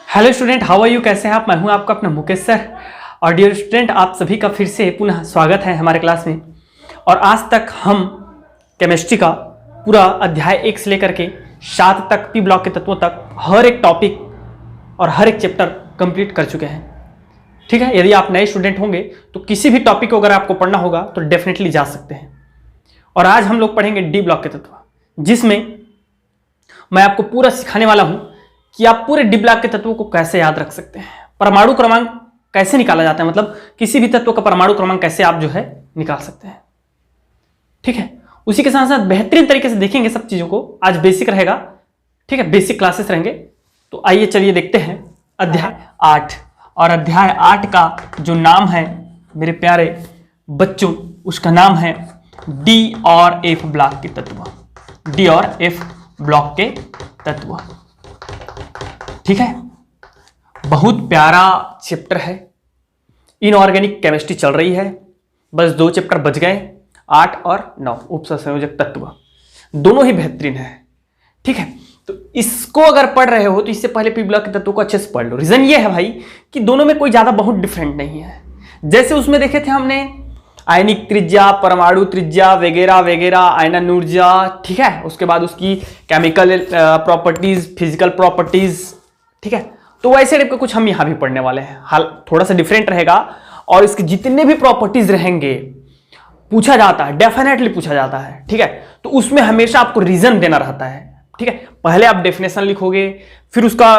Hello student, how are you? कैसे हैं आप? मैं हूं आपका अपना मुकेश सर। और डियर स्टूडेंट, आप सभी का फिर से पुनः स्वागत है हमारे क्लास में। और आज तक हम केमिस्ट्री का पूरा अध्याय 1 से लेकर के 7 तक पी ब्लॉक के तत्वों तक हर एक टॉपिक और हर एक चैप्टर कंप्लीट कर चुके हैं। ठीक है, यदि आप नए स्टूडेंट होंगे तो किसी भी टॉपिक को अगर आपको पढ़ना होगा तो डेफिनेटली जा सकते हैं। और आज हम लोग पढ़ेंगे डी ब्लॉक के तत्व, जिसमें मैं आपको पूरा सिखाने वाला हूं कि आप पूरे डी ब्लॉक के तत्वों को कैसे याद रख सकते हैं, परमाणु क्रमांक कैसे निकाला जाता है, मतलब किसी भी तत्व का परमाणु क्रमांक कैसे आप जो है निकाल सकते हैं। ठीक है, उसी के साथ साथ बेहतरीन तरीके से देखेंगे सब चीजों को। आज बेसिक रहेगा, ठीक है, बेसिक क्लासेस रहेंगे। तो आइए चलिए देखते हैं अध्याय 8। और अध्याय 8 का जो नाम है मेरे प्यारे बच्चों, उसका नाम है डी और एफ ब्लॉक के तत्व। डी और एफ ब्लॉक के तत्व, ठीक है। बहुत प्यारा चैप्टर है। इनऑर्गेनिक केमिस्ट्री चल रही है, बस 2 चैप्टर बच गए, 8 और 9 उपसंयोजक तत्व, दोनों ही बेहतरीन है। ठीक है, तो इसको अगर पढ़ रहे हो तो इससे पहले पी ब्लॉक के तत्वों को अच्छे से पढ़ लो। रीजन ये है भाई कि दोनों में कोई ज्यादा बहुत डिफरेंट नहीं है। जैसे उसमें देखे थे हमने आयनिक त्रिज्या, परमाणु त्रिज्या वगैरह वगैरह, आयनन ऊर्जा, ठीक है, उसके बाद उसकी केमिकल प्रॉपर्टीज, फिजिकल प्रॉपर्टीज, ठीक है। तो वैसे टाइप का कुछ हम यहां भी पढ़ने वाले हैं। हाल थोड़ा सा डिफरेंट रहेगा और इसके जितने भी प्रॉपर्टीज रहेंगे पूछा जाता है, डेफिनेटली पूछा जाता है। ठीक है, तो उसमें हमेशा आपको रीजन देना रहता है। ठीक है, पहले आप डेफिनेशन लिखोगे, फिर उसका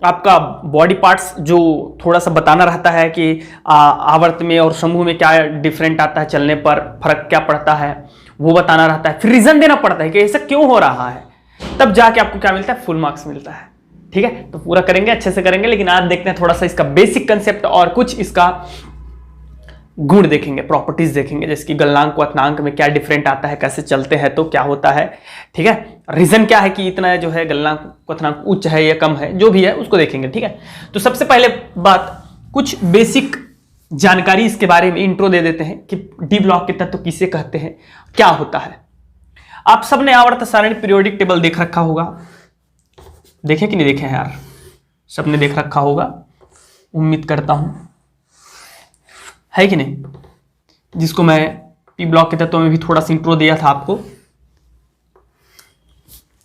आपका बॉडी पार्ट्स जो थोड़ा सा बताना रहता है कि आवर्त में और समूह में क्या डिफरेंट आता है, चलने पर फर्क क्या पड़ता है, वो बताना रहता है। फिर रीजन देना पड़ता है कि ऐसा क्यों हो रहा है, तब जाके आपको क्या मिलता है, फुल मार्क्स मिलता है। ठीक है, तो पूरा करेंगे, अच्छे से करेंगे। लेकिन आज देखते हैं थोड़ा सा इसका बेसिक कंसेप्ट और कुछ इसका गुण देखेंगे, प्रॉपर्टीज देखेंगे, जैसे कि गलनांक क्वथनांक में क्या डिफरेंट आता है, कैसे चलते हैं तो क्या होता है। ठीक है, रीजन क्या है कि इतना जो है गलनांक क्वथनांक उच्च है या कम है, जो भी है उसको देखेंगे। ठीक है, तो सबसे पहले बात, कुछ बेसिक जानकारी इसके बारे में इंट्रो दे देते हैं कि डी ब्लॉक के तत्व किसे कहते हैं, क्या होता है। आप सबने आवर्त सारणी पीरियोडिक टेबल देख रखा होगा, देखे कि नहीं देखे हैं यार? सबने देख रखा होगा, उम्मीद करता हूं, है कि नहीं? जिसको मैं पी ब्लॉक के तत्वों में भी थोड़ा सा इंट्रो दिया था आपको।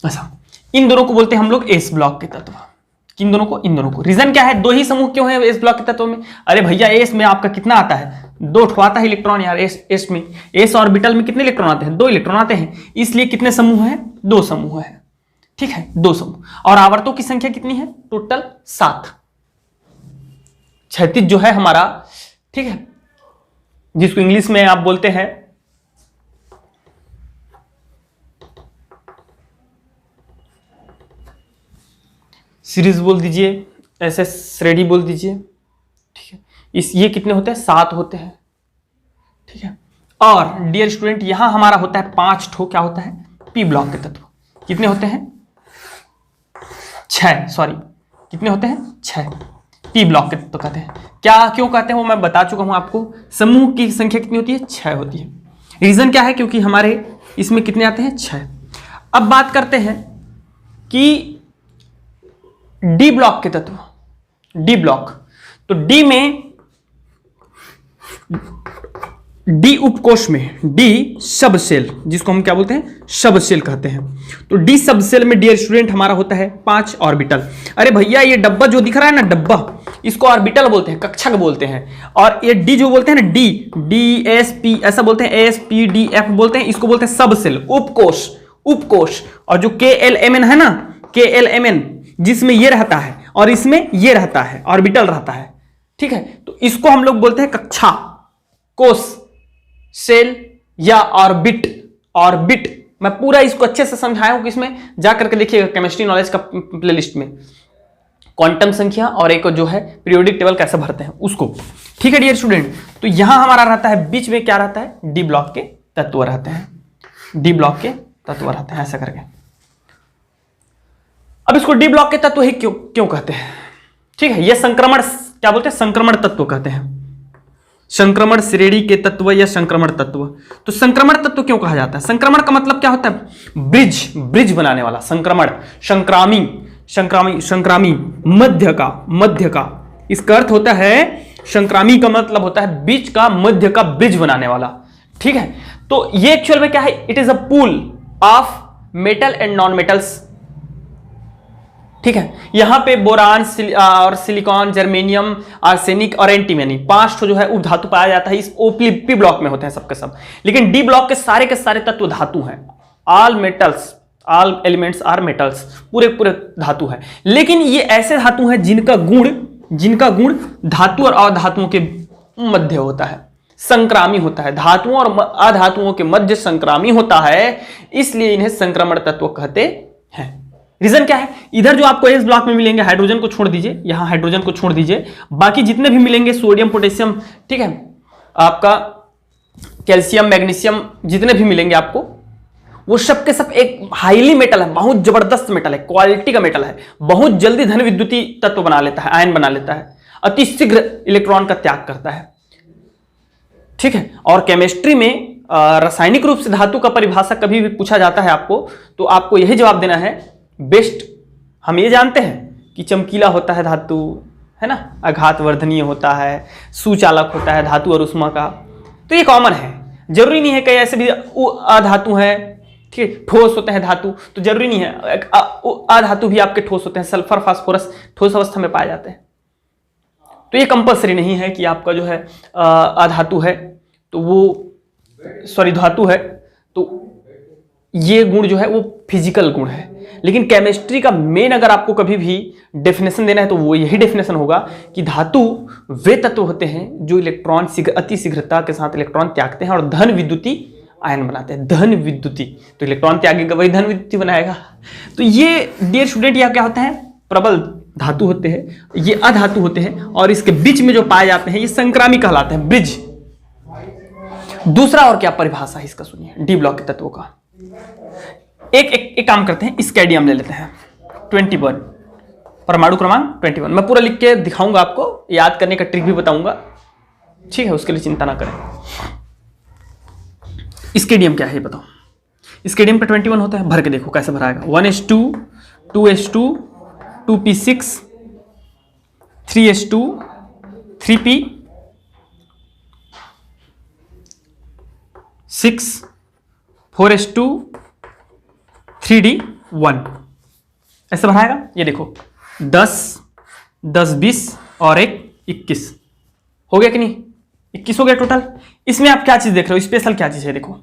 ऐसा, इन दोनों को बोलते हैं हम लोग एस ब्लॉक के तत्व। किन दोनों को? इन दोनों को। रीजन क्या है, 2 ही समूह क्यों है एस ब्लॉक के तत्व में? अरे भैया, एस में आपका कितना आता है? 2 ठो आता है इलेक्ट्रॉन यार। एस में, एस ऑर्बिटल में कितने इलेक्ट्रॉन आते हैं? 2 इलेक्ट्रॉन आते हैं, इसलिए कितने समूह हैं? 2 समूह है। ठीक है, 2 समूह। और आवर्तों की संख्या कितनी है? टोटल 7। क्षैतिज जो है हमारा, ठीक है, जिसको इंग्लिश में आप बोलते हैं सीरीज बोल दीजिए, ऐसे श्रेणी बोल दीजिए। ठीक है, ये कितने होते हैं? 7 होते हैं। ठीक है, और डियर स्टूडेंट, यहां हमारा होता है 5 ठो, क्या होता है, पी ब्लॉक के तत्व। कितने होते हैं? 6, सॉरी, कितने होते हैं? 6 पी ब्लॉक के तत्व कहते हैं। क्या क्यों कहते हैं वो मैं बता चुका हूं आपको। समूह की संख्या कितनी होती है? 6 होती है। रीजन क्या है? क्योंकि हमारे इसमें कितने आते हैं? 6। अब बात करते हैं कि डी ब्लॉक के तत्व। डी ब्लॉक, तो डी में, डी उपकोष में, डी सब सेल, जिसको हम क्या बोलते हैं? सब सेल कहते हैं। तो डी सब सेल में डियर स्टूडेंट हमारा होता है 5 ऑर्बिटल। अरे भैया, ये डब्बा जो दिख रहा है ना, डब्बा, इसको ऑर्बिटल बोलते हैं, कक्षक बोलते हैं। और ये डी जो बोलते हैं ना, डी एस पी ऐसा बोलते हैं, एस पी डी एफ बोलते हैं, इसको बोलते हैं सब सेल, उपकोष, उपकोष। और जो के एल एम एन है ना, के एल एम एन, जिसमें ये रहता है और इसमें ये रहता है, ऑर्बिटल रहता है। ठीक है, तो इसको हम लोग बोलते हैं कक्षा, कोष, सेल या ऑर्बिट। ऑर्बिट मैं पूरा इसको अच्छे से समझाया हूं कि इसमें जाकर के देखिएगा केमिस्ट्री नॉलेज का प्लेलिस्ट में, क्वांटम संख्या और एक जो है पीरियोडिक टेबल कैसे भरते हैं उसको। ठीक है डियर स्टूडेंट, तो यहां हमारा रहता है बीच में, क्या रहता है? डी ब्लॉक के तत्व रहते हैं। डी ब्लॉक के तत्व रहते हैं, ऐसा करके। अब इसको डी ब्लॉक के तत्व ही क्यों कहते हैं? ठीक है, ये संक्रमण, क्या बोलते हैं? संक्रमण तत्व कहते हैं। संक्रमण श्रेणी के तत्व या संक्रमण तत्व। तो संक्रमण तत्व क्यों कहा जाता है? संक्रमण का मतलब क्या होता है? ब्रिज, ब्रिज बनाने वाला। संक्रमण, संक्रामी, संक्रामी मध्य का इसका अर्थ होता है, संक्रामी का मतलब होता है बीच का, मध्य का ब्रिज बनाने वाला। ठीक है, तो ये एक्चुअल में क्या है, it is a pool of metal and non metals. ठीक है, यहां पे बोरान और सिलिकॉन, जर्मेनियम, आर्सेनिक और एंटीमनी 5 जो है उपधातु पाया जाता है। इस पी ब्लॉक में होते हैं सबके सब, लेकिन डी ब्लॉक के सारे तत्व धातु हैं। All metals, all elements are metals, पूरे धातु है। लेकिन ये ऐसे धातु हैं जिनका गुण धातु और अधातुओं के मध्य होता है, संक्रामी होता है। धातुओं और अधातुओं के मध्य संक्रामी होता है, इसलिए इन्हें संक्रमण तत्व कहते हैं। रीजन क्या है, इधर जो आपको एस ब्लॉक में मिलेंगे, हाइड्रोजन को छोड़ दीजिए, यहां हाइड्रोजन को छोड़ दीजिए, बाकी जितने भी मिलेंगे सोडियम, पोटेशियम, ठीक है, आपका कैल्शियम, मैग्नीशियम, जितने भी मिलेंगे आपको, वो सब के सब एक हाईली मेटल है, बहुत जबरदस्त मेटल है, क्वालिटी का मेटल है, बहुत जल्दी धन विद्युतीय तत्व बना लेता है, आयन बना लेता है, अति शीघ्र इलेक्ट्रॉन का त्याग करता है। ठीक है, और केमिस्ट्री में रासायनिक रूप से धातु का परिभाषा कभी भी पूछा जाता है आपको, तो आपको यही जवाब देना है बेस्ट। हम ये जानते हैं कि चमकीला होता है धातु, है ना, आघात वर्धनीय होता है, सुचालक होता है धातु और उष्मा का, तो ये कॉमन है। जरूरी नहीं है कई ऐसे भी अधातु है, ठीक है, ठोस होते हैं धातु, तो जरूरी नहीं है अधातु भी आपके ठोस होते हैं। सल्फर, फास्फोरस ठोस अवस्था में पाए जाते हैं, तो ये कंपल्सरी नहीं है कि आपका जो है अधातु है तो वो धातु है तो ये गुण जो है वो फिजिकल गुण है। लेकिन केमिस्ट्री का मेन अगर आपको कभी भी डेफिनेशन देना है तो वो यही डेफिनेशन होगा कि धातु वे तत्व होते हैं जो इलेक्ट्रॉन अति शीघ्रता के साथ इलेक्ट्रॉन त्यागते हैं और धन विद्युतीय आयन बनाते हैं। धन विद्युतीय, तो इलेक्ट्रॉन त्यागेगा वही धन विद्युतीय बनाएगा। तो ये डियर स्टूडेंट यह क्या होता है, प्रबल धातु होते हैं, ये अधातु होते हैं, और इसके बीच में जो पाए जाते हैं ये संक्रामी कहलाते हैं, ब्रिज। दूसरा और क्या परिभाषा है इसका सुनिए, डी ब्लॉक के तत्वों का। एक काम करते हैं, स्कैडियम ले लेते हैं 21, परमाणु क्रमांक 21। मैं पूरा लिख के दिखाऊंगा आपको, याद करने का ट्रिक भी बताऊंगा, ठीक है, उसके लिए चिंता ना करें। स्कैडियम क्या है बताओ। स्कैडियम पे 21 होता है, भर के देखो कैसे भराएगा। 1s2, 2s2, 2p6, 3s2, 3p, 6, 4s2, 3d1, ऐसे भराएगा। ये देखो 10, 10, 20 और 1, 21 हो गया कि नहीं, 21 हो गया टोटल। इसमें आप क्या चीज देख रहे हो, स्पेशल क्या चीज है, देखो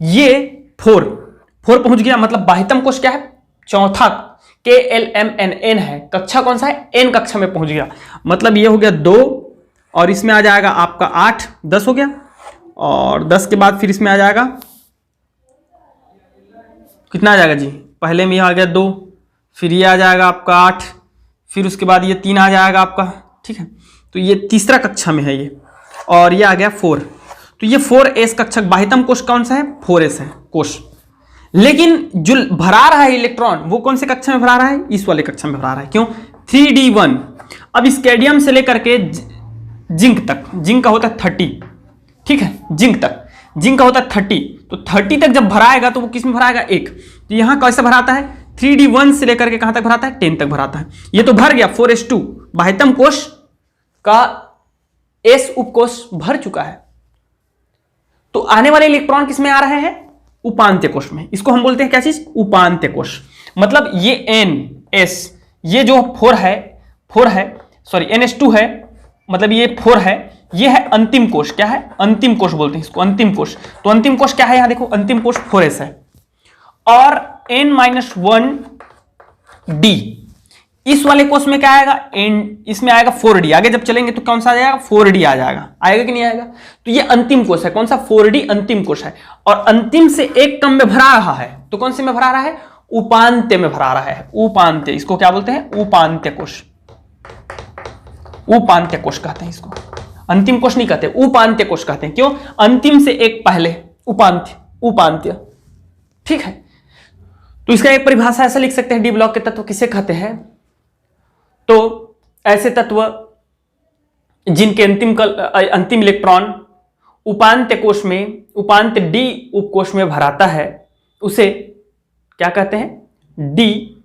ये 4 पहुंच गया, मतलब बाह्यतम कोश क्या है, चौथा, KLMNN है, कक्षा कौन सा है, N कक्षा में पहुंच गया, मतलब ये हो गया 2, और इसमें आ जाएगा आपका 8, 10 हो गया, और 10 के बाद फिर इसमें आ जाएगा कितना आ जाएगा जी, पहले में ये आ गया 2, फिर ये आ जाएगा आपका 8, फिर उसके बाद ये 3 आ जाएगा आपका, ठीक है, तो ये तीसरा कक्षा में है ये, और ये आ गया 4, तो ये 4s कक्षा, बाह्यतम कोश कौन सा है, 4s है कोश। लेकिन जो भरा रहा है इलेक्ट्रॉन वो कौन से कक्षा में भरा रहा है, इस वाले कक्षा में भरा रहा है, क्यों, 3d1। अब स्कैडियम से लेकर के जिंक तक, जिंक का होता है 30, ठीक है, जिंक का होता है 30, तो 30 तक जब भराएगा तो वो किस में भराएगा, 1, तो यहां कैसे भराता है, 3d1 से लेकर के कहां तक भराता है, 10 तक भराता है। ये तो भर गया, 4s2 बाह्यतम कोश का s उपकोश भर चुका है, तो आने वाले इलेक्ट्रॉन किस में आ रहे हैं, उपांत्य कोश में। इसको हम बोलते हैं क्या चीज, उपांत्य कोश। मतलब ये NS, ये जो 4 है सॉरी NS2 है, मतलब ये 4 है, ये है अंतिम कोश, क्या है, अंतिम कोश बोलते हैं इसको, अंतिम कोश। तो अंतिम कोश क्या है, यहां देखो अंतिम कोश 4s है, और N-1d, इस वाले कोश में क्या आएगा, इसमें आएगा 4d। आगे जब चलेंगे तो कौन सा आ जाएगा, 4d आ जाएगा, आएगा कि नहीं आएगा। तो ये अंतिम कोश है, कौन सा, 4d अंतिम कोश है, और अंतिम से एक कम में भरा रहा है, तो कौन से में भरा रहा है, उपांत्य में भरा रहा है, उपांत्य। इसको क्या बोलते हैं, उपांत्य कोश, उपांत्य कोश कहते हैं इसको, अंतिम कोश नहीं कहते, उपांत्य कोश कहते हैं। क्यों, अंतिम से एक पहले, उपांत्य, ठीक है। तो इसका एक परिभाषा ऐसा लिख सकते हैं, डी ब्लॉक के तत्व किसे कहते हैं, तो ऐसे तत्व जिनके अंतिम इलेक्ट्रॉन उपांत्य कोश में, उपांत्य डी उपकोश में भराता है, उसे क्या कहते हैं, डी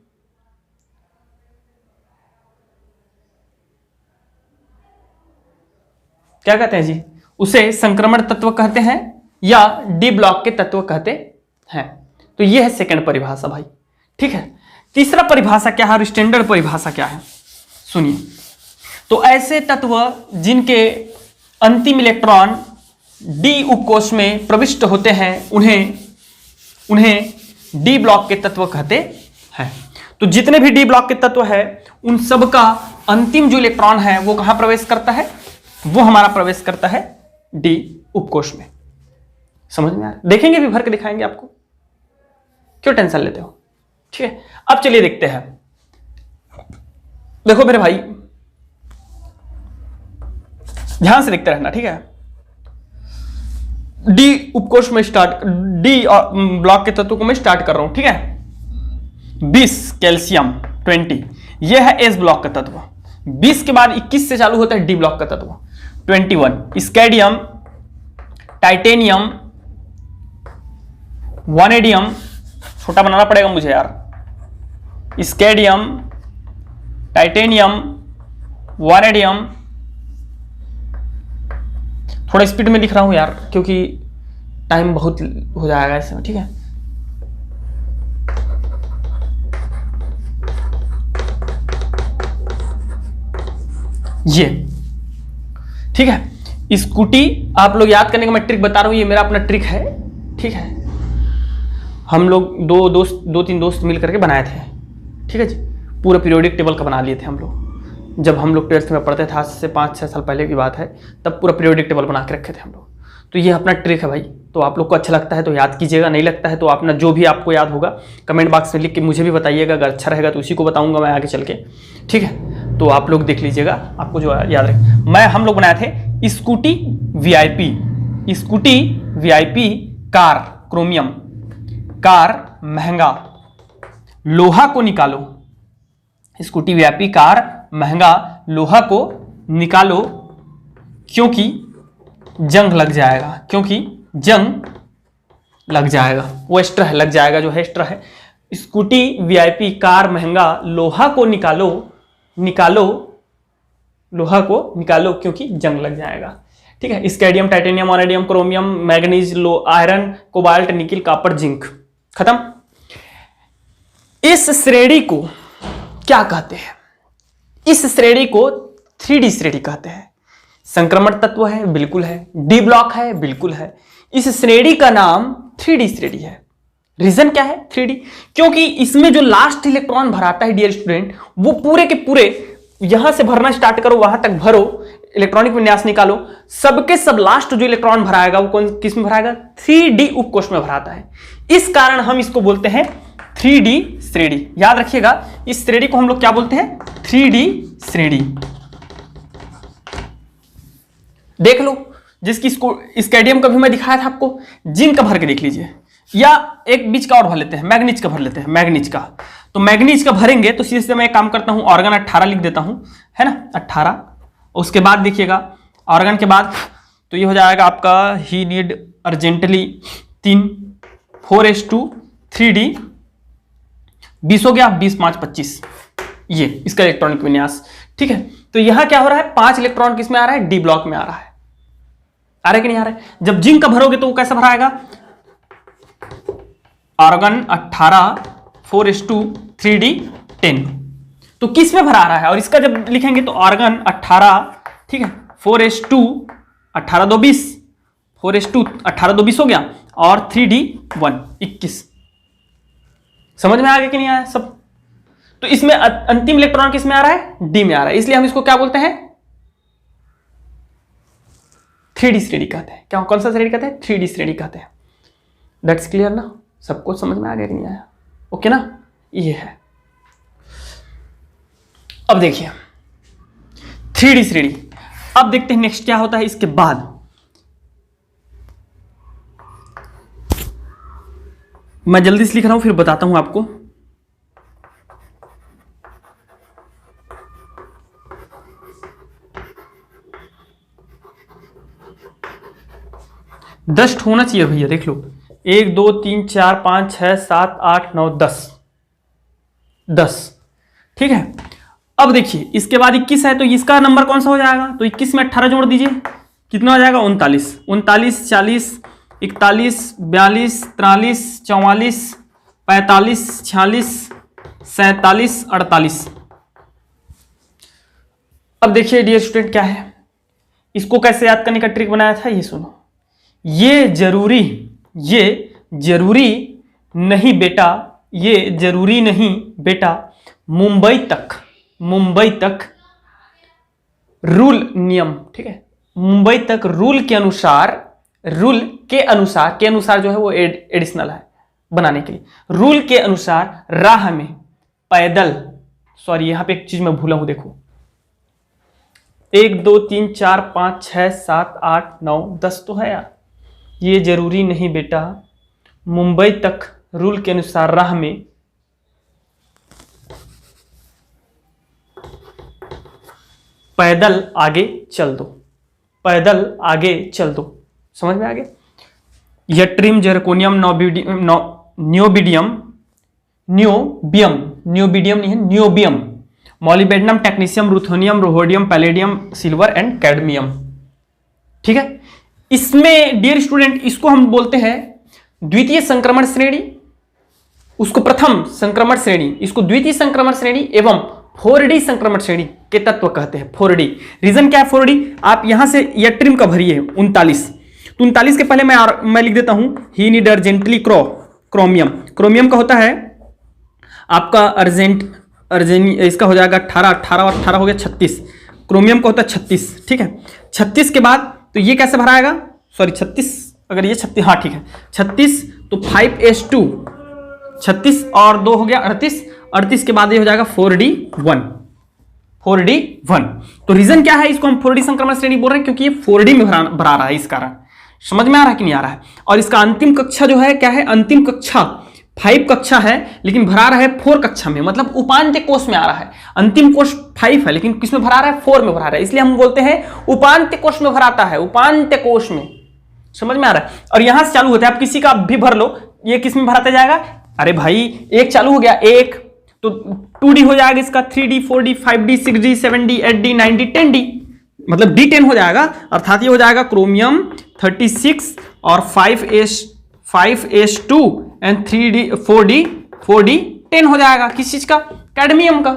क्या कहते हैं जी, उसे संक्रमण तत्व कहते हैं या डी ब्लॉक के तत्व कहते हैं। तो ये है सेकंड परिभाषा भाई, ठीक है। तीसरा परिभाषा क्या है और स्टैंडर्ड परिभाषा क्या है, सुनिए। तो ऐसे तत्व जिनके अंतिम इलेक्ट्रॉन डी उपकोष में प्रविष्ट होते हैं उन्हें डी ब्लॉक के तत्व कहते हैं। तो जितने भी डी ब्लॉक के तत्व है उन सब का अंतिम जो इलेक्ट्रॉन है वो कहां प्रवेश करता है, वो हमारा प्रवेश करता है डी उपकोष में। समझ में आ रहा है? देखेंगे भी, भर के दिखाएंगे आपको, क्यों टेंशन लेते हो, ठीक है। अब चलिए देखते हैं। देखो मेरे भाई, ध्यान से देखते रहना, ठीक है। डी उपकोष में डी ब्लॉक के तत्व को मैं स्टार्ट कर रहा हूं, ठीक है। 20 कैल्शियम 20, यह है एस ब्लॉक का तत्व। 20 के बाद 21 से चालू होता है डी ब्लॉक का तत्व। 21 स्कैडियम, टाइटेनियम, वानेडियम, छोटा बनाना पड़ेगा मुझे यार, स्कैडियम, टाइटेनियम, वानेडियम। थोड़ा स्पीड में लिख रहा हूं यार क्योंकि टाइम बहुत हो जाएगा इसमें, ठीक है। ये ठीक है। स्कूटी आप लोग याद करने का मैं ट्रिक बता रहा हूं, ये मेरा अपना ट्रिक है, ठीक है। हम लोग दो तीन दोस्त मिल करके बनाए थे, ठीक है जी। पूरा पीरियोडिक टेबल का बना लिए थे हम लोग, जब हम लोग 12th में पढ़ते थे, आज से 5-6 साल पहले की बात है, तब पूरा पीरियोडिक टेबल बना के रखे थे हम लोग। तो ये अपना ट्रिक है भाई, तो आप लोग को अच्छा लगता है तो याद कीजिएगा, नहीं लगता है तो अपना जो भी आपको याद होगा कमेंट बॉक्स में लिख के मुझे भी बताइएगा, अगर अच्छा रहेगा तो उसी को बताऊंगा मैं आगे चल के, ठीक है। तो आप लोग देख लीजिएगा, आपको जो याद रहे। हम लोग बनाए थे scooty VIP, scooty VIP car chromium, car महंगा, लोहा को निकालो। स्कूटी वीआईपी कार महंगा, लोहा को निकालो क्योंकि जंग लग जाएगा, क्योंकि जंग लग जाएगा, वो एक्स्ट्रा है, लग जाएगा जो है एक्स्ट्रा है। स्कूटी वीआईपी कार महंगा, लोहा को निकालो, लोहा को निकालो क्योंकि जंग लग जाएगा, ठीक है। Scandium, titanium, vanadium, chromium, manganese, iron, cobalt, nickel, copper, zinc, खत्म। इस श्रेणी को क्या कहते हैं? इस श्रेणी को 3D श्रेणी कहते हैं। संक्रमण तत्व है, बिल्कुल है। डी ब्लॉक है, बिल्कुल है। इस श्रेणी का नाम 3D श्रेणी है। रीजन क्या है 3D? क्योंकि इसमें जो लास्ट इलेक्ट्रॉन भराता है डियर स्टूडेंट, वो पूरे के पूरे यहां से भरना स्टार्ट करो, वहां तक भरो, इलेक्ट्रॉनिक विन्यास निकालो, सबके सब लास्ट जो इलेक्ट्रॉन भराएगा वो कौन किस में भराएगा? 3D उपकोष में भराता है। इस कारण हम इसको बोलते हैं 3D श्रेणी। याद रखिएगा, इस श्रेणी को हम लोग क्या बोलते हैं? 3D श्रेणी। देख लो, जिसकी स्कैडियम का भी मैं दिखाया था आपको, जिंक का भर के देख लीजिए, या एक बीच का और भर लेते हैं, मैग्नीज का भर लेते हैं, मैग्नीज का। तो मैग्नीज का भरेंगे तो सीधे से मैं एक काम करता हूं, ऑर्गन 18 लिख देता हूं, है ना, 18। उसके बाद देखिएगा ऑर्गन के बाद तो ये हो जाएगा आपका ही नीड अर्जेंटली 3 4s2 3D 20 हो गया, 20 5 25, ये इसका इलेक्ट्रॉनिक विन्यास, ठीक है। तो यहां क्या हो रहा है? 5 इलेक्ट्रॉन किस में आ रहा है? डी ब्लॉक में आ रहा है। आ रहा है कि नहीं आ रहा है? जब जिंक का भरोगे तो वो कैसा भराएगा? ऑर्गन 18 4s2 3D 10, तो किस में भरा रहा है? और इसका जब लिखेंगे तो ऑर्गन 18, ठीक है, 4s2 18 2 20, 4s2 18 2 20 हो गया, और 3D 1 21। समझ में आ गया कि नहीं आया सब? तो इसमें अंतिम इलेक्ट्रॉन किस में आ रहा है? डी में आ रहा है, इसलिए हम इसको क्या बोलते हैं? 3D श्रेणी कहते हैं। क्या, कौन सा श्रेणी कहते हैं? 3D श्रेणी कहते हैं। दैट्स क्लियर ना? सबको समझ में आ गया कि नहीं आया? ओके ना? ये है। अब देखिए 3D श्रेणी। अब देखते हैं नेक्स्ट क्या होता है इसके बाद। मैं जल्दी से लिख रहा हूं, फिर बताता हूं आपको। डस्ट होना चाहिए भैया, देख लो, 1 2 3 4 5 6 7 8 9 10, ठीक है। अब देखिए इसके बाद 21 है, तो इसका नंबर कौन सा हो जाएगा? तो 21 में 18 जोड़ दीजिए, कितना हो जाएगा 39, 39, 40, 41, 42, 43, 44, 45, 46, 47, 48। अब देखिए डियर स्टूडेंट क्या है, इसको कैसे याद करने का ट्रिक बनाया था ये सुनो। ये जरूरी नहीं बेटा, ये जरूरी नहीं बेटा, मुंबई तक रूल नियम, ठीक है, मुंबई तक रूल के अनुसार जो है वो एडिशनल है बनाने के लिए, रूल के अनुसार राह में पैदल, सॉरी यहां पे एक चीज मैं भूला हूं, देखो 1 2 3 4 5 6 7 8 9 10 तो है यार। ये जरूरी नहीं बेटा, मुंबई तक रूल के अनुसार राह में पैदल आगे चल दो, पैदल आगे चल दो। समझ में आ गया? यट्रिम, जर्कोनियम, नियोबियम नहीं है, niobium, molybdenum, technetium, ruthenium, rhodium, palladium, silver and cadmium. ठीक है, इसमें डियर स्टूडेंट इसको हम बोलते हैं द्वितीय संक्रमण श्रेणी, उसको प्रथम संक्रमण श्रेणी, इसको द्वितीय संक्रमण श्रेणी एवं 4D संक्रमण श्रेणी के तत्व कहते हैं। 4D रीजन क्या है 4D? आप यहां से यट्रिम का भरिए 39, तो 39 के पहले मैं लिख देता हूं ही नीड अर्जेंटली क्रोमियम का होता है आपका इसका हो जाएगा 18 और 18 हो गया 36, क्रोमियम का होता है 36। ठीक है, 36 के बाद तो ये कैसे भराएगा, सॉरी 36, अगर ये 36, हाँ ठीक है 36, तो 5s2, 36 और 2 हो गया 38 के बाद ये हो जाएगा 4D1। तो रीजन क्या है इसको हम 4D संक्रमण श्रेणी बोल रहे हैं, क्योंकि ये 4D में भरा रहा है, इस कारण। समझ में आ रहा है कि नहीं आ रहा है? और इसका अंतिम कक्षा जो है क्या है, अंतिम कक्षा 5 कक्षा है, लेकिन भरा रहा है 4 कक्षा में, मतलब उपांत्य कोष में आ रहा है। अंतिम कोष 5 है, लेकिन किस में भरा रहा है, 4 में भरा रहा है, इसलिए हम बोलते हैं उपांत्य कोष में भराता है, उपांत्य कोष में। समझ में आ रहा है? और यहां से चालू होता है, आप किसी का भी भर लो, ये किस में भराता जाएगा, अरे भाई एक चालू हो गया, एक तो 2D हो जाएगा इसका, 3D, 4D, 5D, 6D, 7D, 8D, 9D, 10D, मतलब D10 हो जाएगा, अर्थात ये हो जाएगा क्रोमियम 36 और 5s2 एंड 4D 10 हो जाएगा, किस चीज का, कैडमियम का।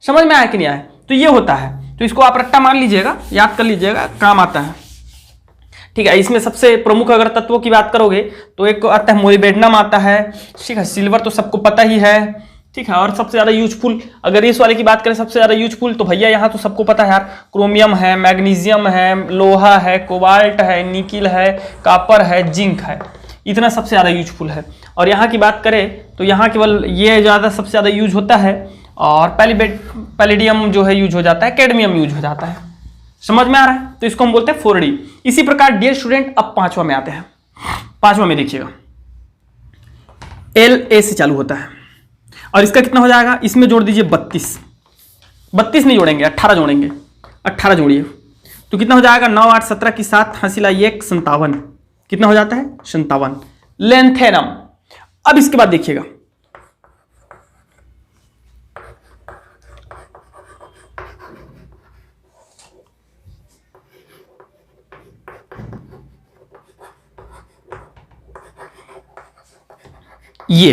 समझ में आया कि नहीं आया? तो ये होता है, तो इसको आप रट्टा मार लीजिएगा, याद कर लीजिएगा, काम आता है। ठीक है, इसमें सबसे प्रमुख अगर तत्वों की बात करोगे तो एक आता है मोलिबेडनम आता है, ठीक है, सिल्वर तो सबको पता ही है, ठीक है, और सबसे ज्यादा यूजफुल अगर इस वाले की बात करें, सबसे ज्यादा यूजफुल तो भैया यहाँ तो सबको पता है यार, क्रोमियम है, मैग्नीशियम है, लोहा है, कोबाल्ट है, निकिल है, कॉपर है, जिंक है, इतना सबसे ज्यादा यूजफुल है। और यहाँ की बात करें तो यहाँ केवल ये ज्यादा सबसे ज्यादा यूज होता है, और पैलेडियम जो है यूज हो जाता है, कैडमियम यूज हो जाता है। समझ में आ रहा है? तो इसको हम बोलते हैं 4D। इसी प्रकार डियर स्टूडेंट अब 5वां में आते हैं। 5वां में देखिएगा LA से चालू होता है, और इसका कितना हो जाएगा, इसमें जोड़ दीजिए 32 नहीं जोड़ेंगे, 18 जोड़ेंगे, 18 जोड़िए तो कितना हो जाएगा, 9 8 17 की 7 हासिला 1 57, कितना हो जाता है 57 लेंथेनम। अब इसके बाद देखिएगा ये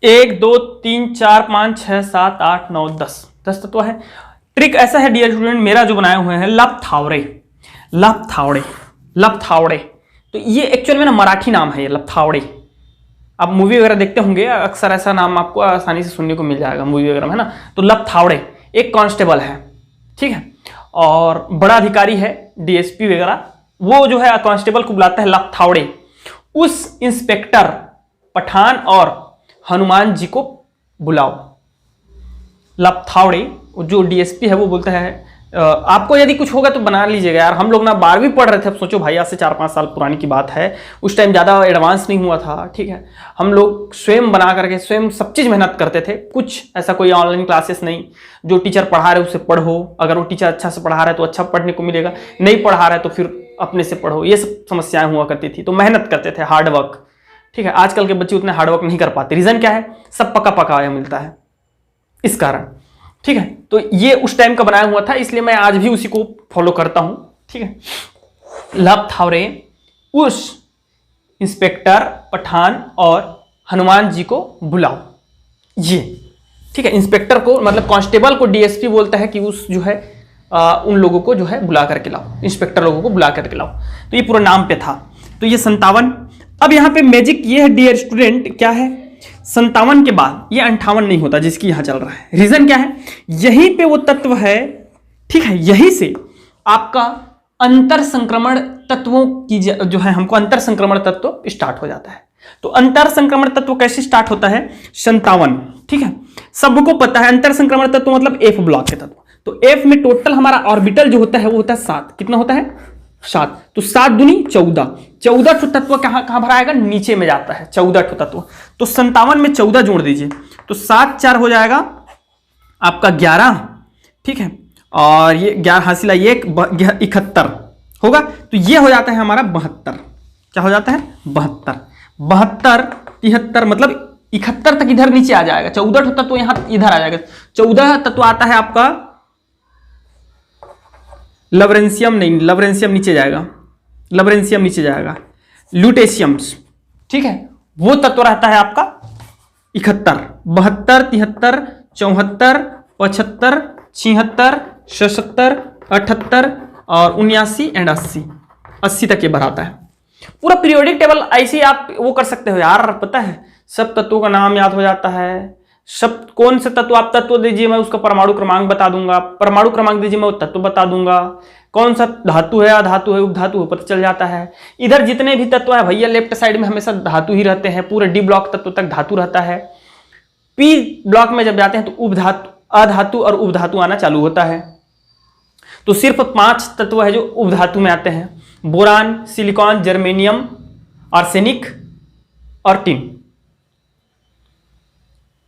1 2 3 4 5 6 7 8 9 10 तत्व है। ट्रिक ऐसा है डियर स्टूडेंट, मेरा जो बनाए हुए हैं लपथावड़े, तो ये एक्चुअल में ना मराठी नाम है ये लपथावड़े। आप मूवी वगैरह देखते होंगे, अक्सर ऐसा नाम आपको आसानी से सुनने को मिल जाएगा मूवी वगैरह में, है ना। तो लपथावड़े एक कांस्टेबल है, ठीक है, और बड़ा अधिकारी है, DSP वगैरह, वो जो है कांस्टेबल को बुलाता है लपथावड़े। उस इंस्पेक्टर पठान और हनुमान जी को बुलाओ। लपथावड़े जो DSP है वो बोलता है आपको यदि कुछ होगा तो बना लीजिएगा यार। हम लोग ना 12वीं पढ़ रहे थे, अब सोचो भाई आज से 4-5 साल पुरानी की बात है, उस टाइम ज़्यादा एडवांस नहीं हुआ था, ठीक है। हम लोग स्वयं बना करके स्वयं सब चीज़ मेहनत करते थे, कुछ ऐसा कोई ऑनलाइन क्लासेस नहीं, जो टीचर पढ़ा रहे उसे पढ़ो, अगर वो टीचर अच्छा से पढ़ा रहा है तो अच्छा पढ़ने को मिलेगा, नहीं पढ़ा रहा है तो फिर अपने से पढ़ो, ये सब समस्याएं हुआ करती थी। तो मेहनत करते थे, हार्डवर्क, ठीक है। आजकल के बच्चे उतने हार्डवर्क नहीं कर पाते, रीजन क्या है, सब पका पकाया मिलता है, इस कारण, ठीक है। तो ये उस टाइम का बनाया हुआ था, इसलिए मैं आज भी उसी को फॉलो करता हूं, ठीक है, लब थावरे उस इंस्पेक्टर पठान और हनुमान जी को बुलाओ। ये ठीक है, इंस्पेक्टर को मतलब कांस्टेबल को डीएसपी बोलता है कि उस जो है उन लोगों को जो है बुला करके लाओ, इंस्पेक्टर लोगों को बुला करके लाओ। तो ये पूरा नाम पे था। तो ये 57। अब यहाँ पे मैजिक ये है डियर स्टूडेंट, क्या है 57 के बाद ये 58 नहीं होता जिसकी यहाँ चल रहा है। रीजन क्या है, यहीं पे वो तत्व है, ठीक है, यहीं से आपका अंतर संक्रमण तत्वों की जो है हमको अंतर संक्रमण तत्व स्टार्ट हो जाता है। तो अंतर संक्रमण तत्व कैसे स्टार्ट होता है 57, ठीक है, सबको पता है अंतर संक्रमण तत्व मतलब एफ ब्लॉक के तत्व। तो एफ में टोटल हमारा ऑर्बिटल जो होता है वो होता है 7। कितना होता है 7। तो 7 दूनी 14, 14 ठो तत्व कहां कहां भराएगा, नीचे में जाता है 14 ठो तत्व। तो 57 में 14 जोड़ दीजिए तो 7 4 हो जाएगा आपका 11, ठीक है, और ये 11 हासिला 1 71 होगा। तो ये हो जाता है हमारा 72। क्या हो जाता है 72, 72 73 मतलब 71 तक इधर नीचे आ जाएगा। 14 ठो तत्व यहां इधर आ जाएगा। 14 तत्व आता है आपका लवरेंशियम, नहीं लवरेंशियम नीचे जाएगा, लवरेंशियम नीचे जाएगा, ल्यूटेशियम्स, ठीक है, वो तत्व रहता है आपका 71, 72 73 74 75 76 77 78 और 79 एंड 80, 80 तक ये बढ़ाता है। पूरा पीरियोडिक टेबल ऐसे ही आप वो कर सकते हो यार, पता है सब तत्वों का नाम याद हो जाता है। सब कौन से तत्व, आप तत्व दीजिए मैं उसका परमाणु क्रमांक बता दूंगा, परमाणु क्रमांक दीजिए मैं वो तत्व बता दूंगा, कौन सा धातु है अधातु है उपधातु है पता चल जाता है। इधर जितने भी तत्व है भैया लेफ्ट साइड में हमेशा धातु ही रहते हैं, पूरे डी ब्लॉक तत्व तक धातु रहता है। पी ब्लॉक में जब जाते हैं तो उपधातु अधातु और उपधातु आना चालू होता है। तो सिर्फ 5 तत्व है जो उपधातु में आते हैं, बोरान, सिलिकॉन, जर्मेनियम, आर्सेनिक और टिन।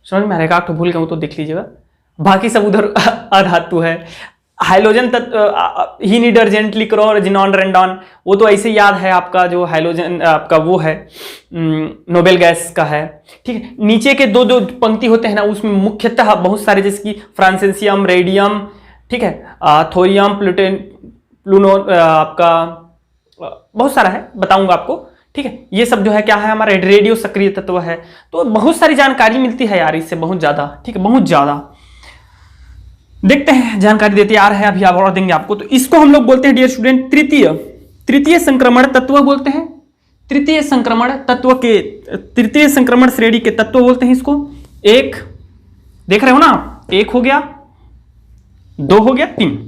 समझ में आ रहा है, भूल गया हूं तो देख लीजिएगा, बाकी सब उधर अधातु है। हाइलोजन तत्व ही नीड अर्जेंटली करो जिनॉन रेंडॉन, वो तो ऐसे याद है आपका, जो हाइलोजन आपका वो है नोबेल गैस का है, ठीक है। नीचे के दो जो पंक्ति होते हैं ना उसमें मुख्यतः बहुत सारे, जैसे कि फ्रांसेंसियम, रेडियम, ठीक है, थोरियम, प्लूनो आपका बहुत सारा है, बताऊंगा आपको, ठीक है। ये सब जो है क्या है हमारा रेडियो सक्रिय तत्व है। तो बहुत सारी जानकारी मिलती है यार इससे, बहुत ज्यादा, ठीक है, बहुत ज्यादा। देखते हैं जानकारी देते आ रहे हैं, अभी आप और देंगे आपको। तो इसको हम लोग बोलते हैं डियर स्टूडेंट तृतीय संक्रमण तत्व बोलते हैं। तृतीय संक्रमण तत्व के तृतीय संक्रमण श्रेणी के तत्व बोलते हैं इसको। एक देख रहे हो ना आप, 1 हो गया, 2 हो गया, 3,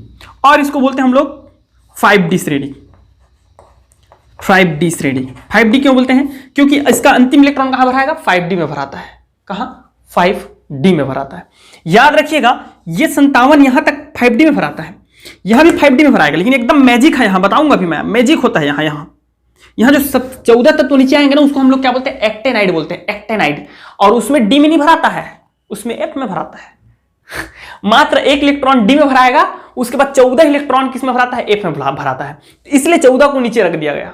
और इसको बोलते हैं हम लोग 5D श्रेणी। 5D श्रेणी, 5D क्यों बोलते हैं, क्योंकि इसका अंतिम इलेक्ट्रॉन कहां भराएगा 5D में भराता है। कहां 5D में भराता है। याद रखिएगा ये 57 यहां तक 5D में भराता है, यहां भी 5D में भराएगा, लेकिन एकदम मैजिक है, यहां बताऊंगा भी मैं, मैजिक होता है यहां जो सब 14 तत्व नीचे आएंगे ना उसको हम लोग क्या बोलते हैं एक्टेनाइड बोलते हैं, एक्टेनाइड। और उसमें डी में नहीं भराता है, उसमें एफ में भराता है। मात्र 1 इलेक्ट्रॉन डी में भराएगा, उसके बाद 14 इलेक्ट्रॉन किस में भराता है, एफ में भराता है। इसलिए 14 को नीचे रख दिया गया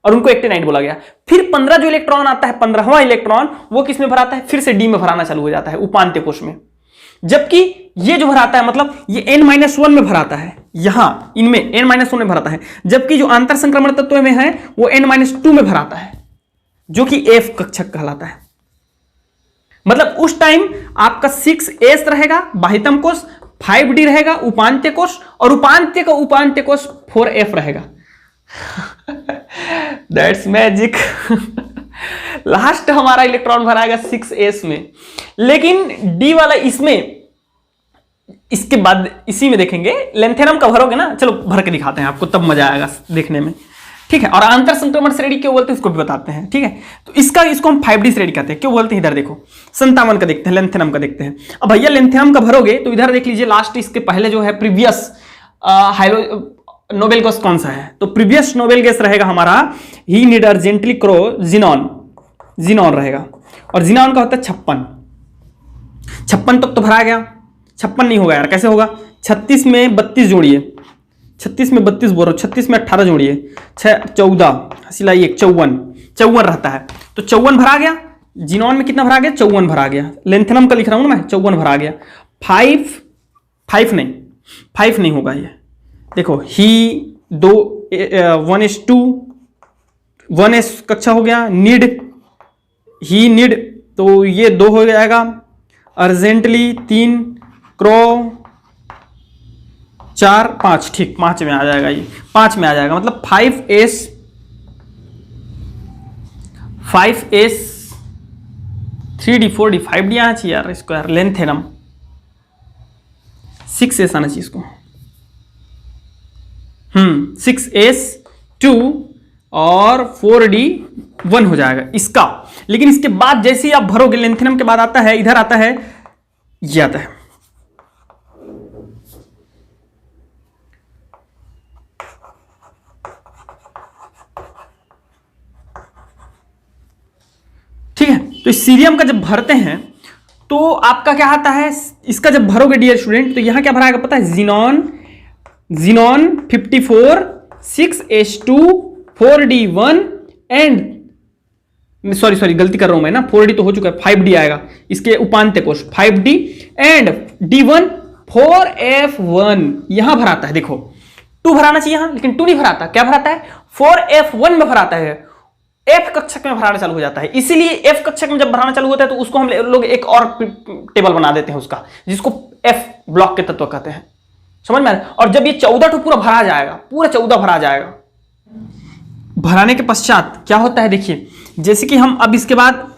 और उनको एक्टेनाइड बोला गया। फिर 15 जो इलेक्ट्रॉन आता है, 15वां इलेक्ट्रॉन वो किस में भराता है, फिर से डी में भराना चालू हो जाता है, उपांत्य कोश में। जबकि ये जो भराता है मतलब ये n-1 में भराता है, यहां इनमें n-1 में भराता है, जबकि जो आंतर संक्रमण तत्व में है वो n-2 में भराता है, जो कि एफ कक्षक कहलाता है। मतलब उस टाइम आपका 6s रहेगा बाह्यतम कोश, 5d रहेगा उपांत्य कोश, और उपांत्य का उपांत्य कोश 4f रहेगा। That's magic. लास्ट हमारा इलेक्ट्रॉन भराएगा 6s में, लेकिन d वाला इसमें, इसके बाद इसी में देखेंगे। लेंथेनम का भरोगे ना, चलो भर के दिखाते हैं आपको, तब मजा आएगा देखने में, ठीक है। और आंतर संक्रमण श्रेणी क्यों बोलते हैं उसको भी बताते हैं, ठीक है। तो इसको हम 5D श्रेणी कहते हैं। क्यों बोलते हैं इधर देखो, 57 का देखते हैं, लेंथेनम का देखते हैं। अब भैया लेंथेनम का भरोगे तो इधर देख लीजिए, लास्ट इसके पहले जो है प्रीवियस नोबेल गैस कौन सा है, तो प्रीवियस नोबेल गैस रहेगा हमारा ही नीड अर्जेंटली क्रो जिनॉन रहेगा, और जिनॉन का होता है 56 तक तो भरा गया। 56 नहीं होगा यार, कैसे होगा, 36 में 32 जोड़िए, 36 में 32 बोल रहा हूं, 36 में 18 जोड़िए, 14 सिलाई 1 54 रहता है। तो 54 भरा गया, जिनॉन में कितना भरा गया 54 भरा गया। लेंथेनम का लिख रहा हूं ना मैं, 54 भरा गया। 5 नहीं होगा ये, देखो ही दो 1:2, 1s कक्षा हो गया, नीड ही नीड तो ये 2 हो जाएगा, अर्जेंटली 3, क्रो 4, 5, ठीक 5 में आ जाएगा, ये 5 में आ जाएगा, मतलब 5s 3d 4d 5d आना चाहिए यार, स्क्वायर लेंथ है ना, 6s आना चाहिए इसको, 6s 2 और 4d 1 हो जाएगा इसका। लेकिन इसके बाद जैसे ही आप भरोगे, लेंथेनम के बाद आता है, इधर आता है, ये आता है, ठीक है। तो इस सीरियम का जब भरते हैं तो आपका क्या आता है, इसका जब भरोगे डियर स्टूडेंट, तो यहां क्या भराएगा पता है, xenon 54 6s2 4d1 and sorry गलती कर रहा हूं मैं ना, 4d तो हो चुका है, 5d आएगा इसके उपांत्य कोश, 5d एंड d1 4f1 यहां भराता है। देखो 2 भराना चाहिए यहां, लेकिन 2 नहीं भराता, क्या भराता है, 4f1 में भराता है, एफ कक्षक में भराना चालू हो जाता है। इसीलिए एफ कक्षक में जब भराना चालू होता है तो उसको हम लोग एक और टेबल बना देते हैं उसका, जिसको एफ ब्लॉक के तत्व कहते हैं, समझ में आ रहा है। और जब ये 14 तो पूरा भरा जाएगा, पूरा 14 भरा जाएगा, भराने के पश्चात क्या होता है देखिए, जैसे कि हम अब इसके बाद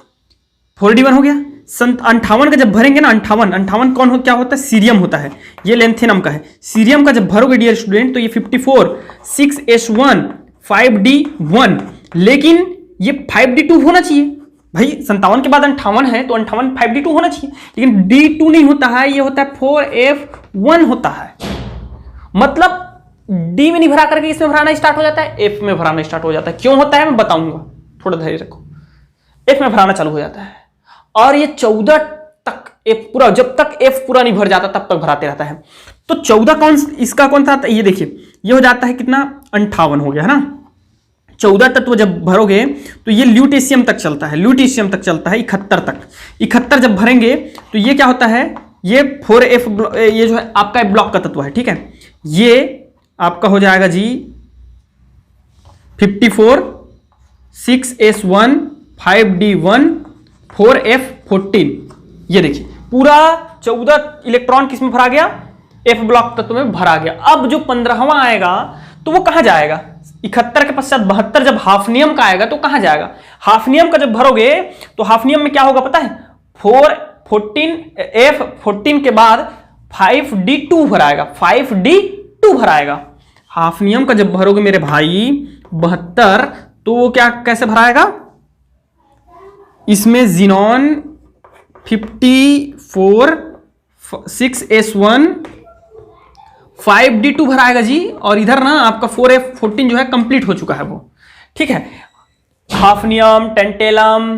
4d1 हो गया, 58 का जब भरेंगे ना, 58 कौन हो, क्या होता है, सीरियम होता है, ये लेंथेनम का है। सीरियम का जब भरोगे डियर स्टूडेंट तो ये 54 6s1 5d1, लेकिन ये 5d2 होना चाहिए भाई, 57 के बाद 58 है तो 58 5d2 होना चाहिए, लेकिन d2 नहीं होता है, ये होता है 4f1 होता है। मतलब d में नहीं भरा करके इसमें भराना स्टार्ट हो जाता है, f में भराना स्टार्ट हो जाता है। क्यों होता है मैं बताऊंगा, थोड़ा धैर्य रखो। f में भराना चालू हो जाता है और ये 14 तक f पूरा, जब तक f पूरा नहीं भर जाता तब तक भराते रहता है। तो 14 कौन, इसका कौन था, ये देखिए ये हो जाता है कितना, 58 हो गया है ना। 14 तत्व जब भरोगे तो ये ल्यूटेशियम तक चलता है, 71 तक, 71 जब भरेंगे तो ये क्या होता है, ये 4f ये जो है आपका ब्लॉक का तत्व है, ठीक है। ये आपका हो जाएगा जी 54 6s1 5d1 4f14, ये देखिए पूरा 14 इलेक्ट्रॉन किस में भरा गया, एफ ब्लॉक तत्व में भरा गया। अब जो 15वां आएगा तो वो कहां जाएगा, 71 के पश्चात 72 जब हाफनियम का आएगा तो कहां जाएगा, हाफनियम का जब भरोगे तो हाफनियम में क्या होगा पता है, 14 के बाद 5d2 भराएगा, 5d2 भराएगा। हाफनियम का जब भरोगे मेरे भाई 72, तो वो क्या कैसे भराएगा, इसमें जीनॉन 54 6s1 5d2 भराएगा जी, और इधर ना आपका 4f14 जो है कंप्लीट हो चुका है वो, ठीक है। Hafnium, tantalum,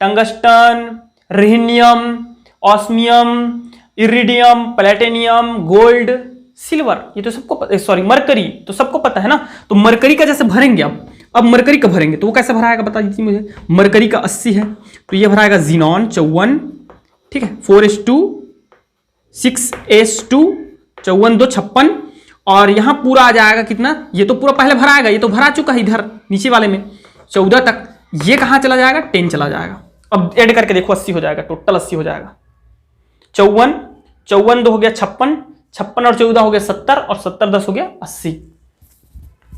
tungsten, rhenium, osmium, iridium, platinum, gold, silver, ये तो सबको, सॉरी मरकरी तो सबको पता है ना। तो मरकरी का जैसे भरेंगे अब मरकरी का भरेंगे तो वो कैसे भराएगा बता दीजिए मुझे। मरकरी का 80 है तो ये भराएगा जीनॉन 54, ठीक है, 4s2 6s2 54 2 56, और यहां पूरा आ जाएगा कितना, ये तो पूरा पहले भराएगा, ये तो भरा चुका है इधर नीचे वाले में 14 तक, ये कहां चला जाएगा, 10 चला जाएगा। अब ऐड करके देखो 80 हो जाएगा, टोटल 80 हो जाएगा। 54 2 हो गया 56, 56 और 14 हो गया 70, और 70 10 हो गया 80।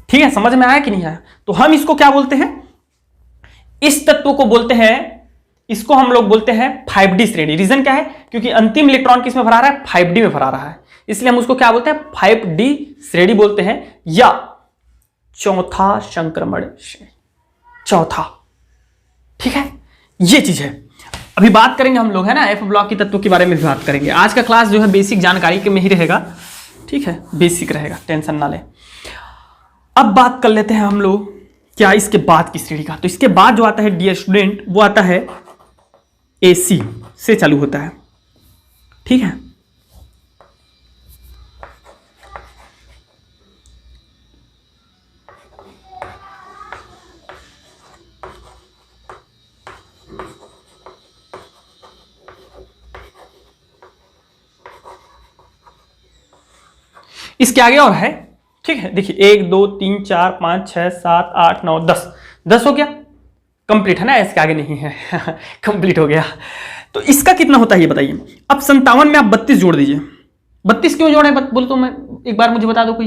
ठीक है, समझ में आया कि नहीं आया। तो हम इसको क्या बोलते हैं, इस तत्व को बोलते हैं, इसको हम लोग बोलते हैं 5d श्रेणी। रीजन क्या है, क्योंकि अंतिम इलेक्ट्रॉन किस में भरा रहा है, 5d में भरा रहा है, इसलिए हम उसको क्या बोलते हैं, 5d श्रेणी बोलते हैं, या चौथा संक्रमण श्रेणी, चौथा। ठीक है, ये चीज है। अभी बात करेंगे हम लोग है ना एफ ब्लॉक की तत्व के बारे में भी बात करेंगे। आज का क्लास जो है बेसिक जानकारी के में ही रहेगा, ठीक है, बेसिक रहेगा, टेंशन ना ले। अब बात कर लेते हैं हम लोग क्या इसके बाद की श्रेणी का। तो इसके बाद जो आता है डियर स्टूडेंट, वो आता है एसी से चालू होता है, ठीक है। इसके आगे और है ठीक है, देखिए 1 2 3 4 5 6 7 8 9 10, 10 हो गया, कंप्लीट है ना, इसके आगे नहीं है कंप्लीट हो गया। तो इसका कितना होता है ये बताइए। अब 57 में आप 32 जोड़ दीजिए। 32 क्यों जोड़े बोलो तो मैं एक बार मुझे बता दो, कोई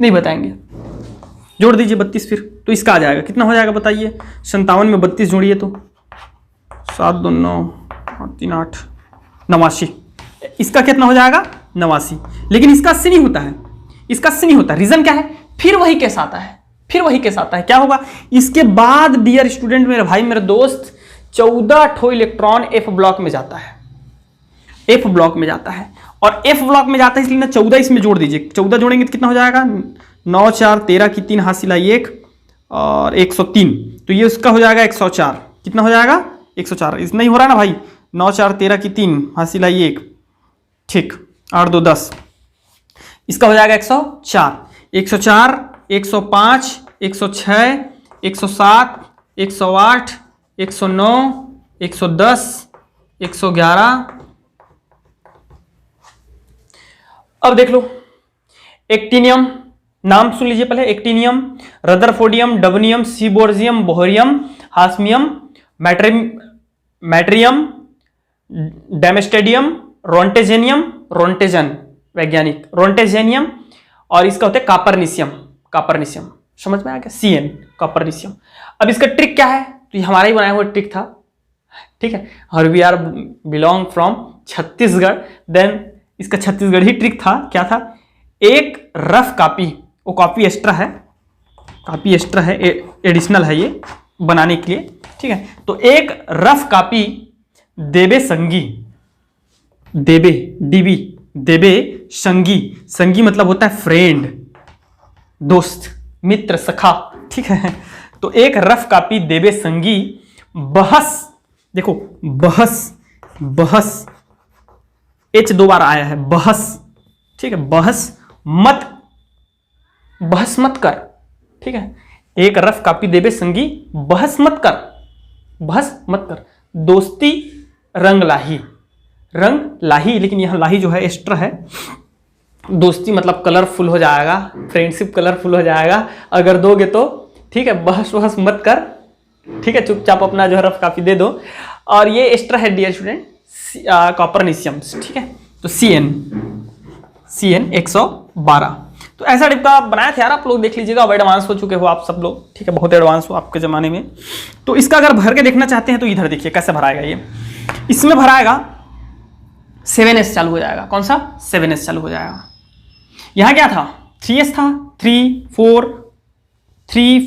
नहीं बताएंगे। जोड़ दीजिए 32 फिर, तो इसका आ जाएगा, कितना हो जाएगा बताइए। 57 में 32 जोड़िए तो 7 2 9 8 3 8 89। इसका कितना हो जाएगा 89। लेकिन इसका 80 नहीं होता है, इसका 80 नहीं होता। रीजन क्या है, फिर वही केस आता है, फिर वही केस आता है। क्या होगा इसके बाद डियर स्टूडेंट, मेरे भाई मेरे दोस्त, 14 ठो इलेक्ट्रॉन एफ ब्लॉक में जाता है, एफ ब्लॉक में जाता है। और एफ ब्लॉक में जाता है इसलिए ना 14 इसमें जोड़ दीजिए। 14 जोड़ेंगे तो कितना हो जाएगा 9 4 13 की 3 हाथ सिलाई 1 और 103, तो ये उसका हो जाएगा 104। कितना हो जाएगा 104। इस नहीं हो रहा ना भाई, 9 4 13 की 3 हाथ सिलाई 1, ठीक, 8 2 10, इसका हो जाएगा 104। 104 105 106 107 108 109 110 111। अब देख लो एक्टिनियम, नाम सुन लीजिए पहले। एक्टिनियम, रदरफोर्डियम, डबनियम, सीबोर्जियम, बोहरियम, हास्मियम, मैट्रियम, डेमेस्टेडियम, रोंटेजेनियम, रोंटेजन वैज्ञानिक रोंटेजेनियम, और इसका होता है कापरनिशियम, कापरनिशियम समझ में आ गया, CN कापरनिशियम। अब इसका ट्रिक क्या है, तो ये हमारा ही बनाया हुआ ट्रिक था, ठीक है, और we are belong from Chhattisgarh, then इसका छत्तीसगढ़ ही ट्रिक था। क्या था, एक रफ कॉपी, वो कॉपी एक्स्ट्रा है, कॉपी एक्स्ट्रा है, एडिशनल है ये बनाने के लिए, ठीक है। तो एक रफ कॉपी देबे संगी, देबे डीबी, देबे संगी, संगी मतलब होता है फ्रेंड, दोस्त, मित्र, सखा, ठीक है। तो एक रफ कॉपी देबे संगी बहस, देखो बहस, बहस H 2 बार आया है, बहस, ठीक है, बहस मत कर, ठीक है। एक रफ कॉपी देबे संगी बहस मत कर, बहस मत कर, दोस्ती रंग लाही, रंग लाही, लेकिन यहां लाही जो है एक्स्ट्रा है। दोस्ती मतलब कलरफुल हो जाएगा, फ्रेंडशिप कलरफुल हो जाएगा अगर दोगे तो, ठीक है। बहस वहस मत कर, ठीक है, चुपचाप अपना जो है रफ कॉपी दे दो। और ये एक्स्ट्रा है डियर स्टूडेंट कॉपरनिशियम, ठीक है। तो CN 112। तो ऐसा टाइप का बनाया था यार, आप लोग देख लीजिएगा, अब एडवांस हो चुके हो आप सब लोग, ठीक है, बहुत एडवांस हो आपके ज़माने में। तो इसका अगर भर के देखना चाहते हैं तो इधर देखिए कैसे भराएगा ये। इसमें भराएगा 7S चालू हो जाएगा, कौन सा 7S चालू हो जाएगा। यहाँ क्या था 3S था, 3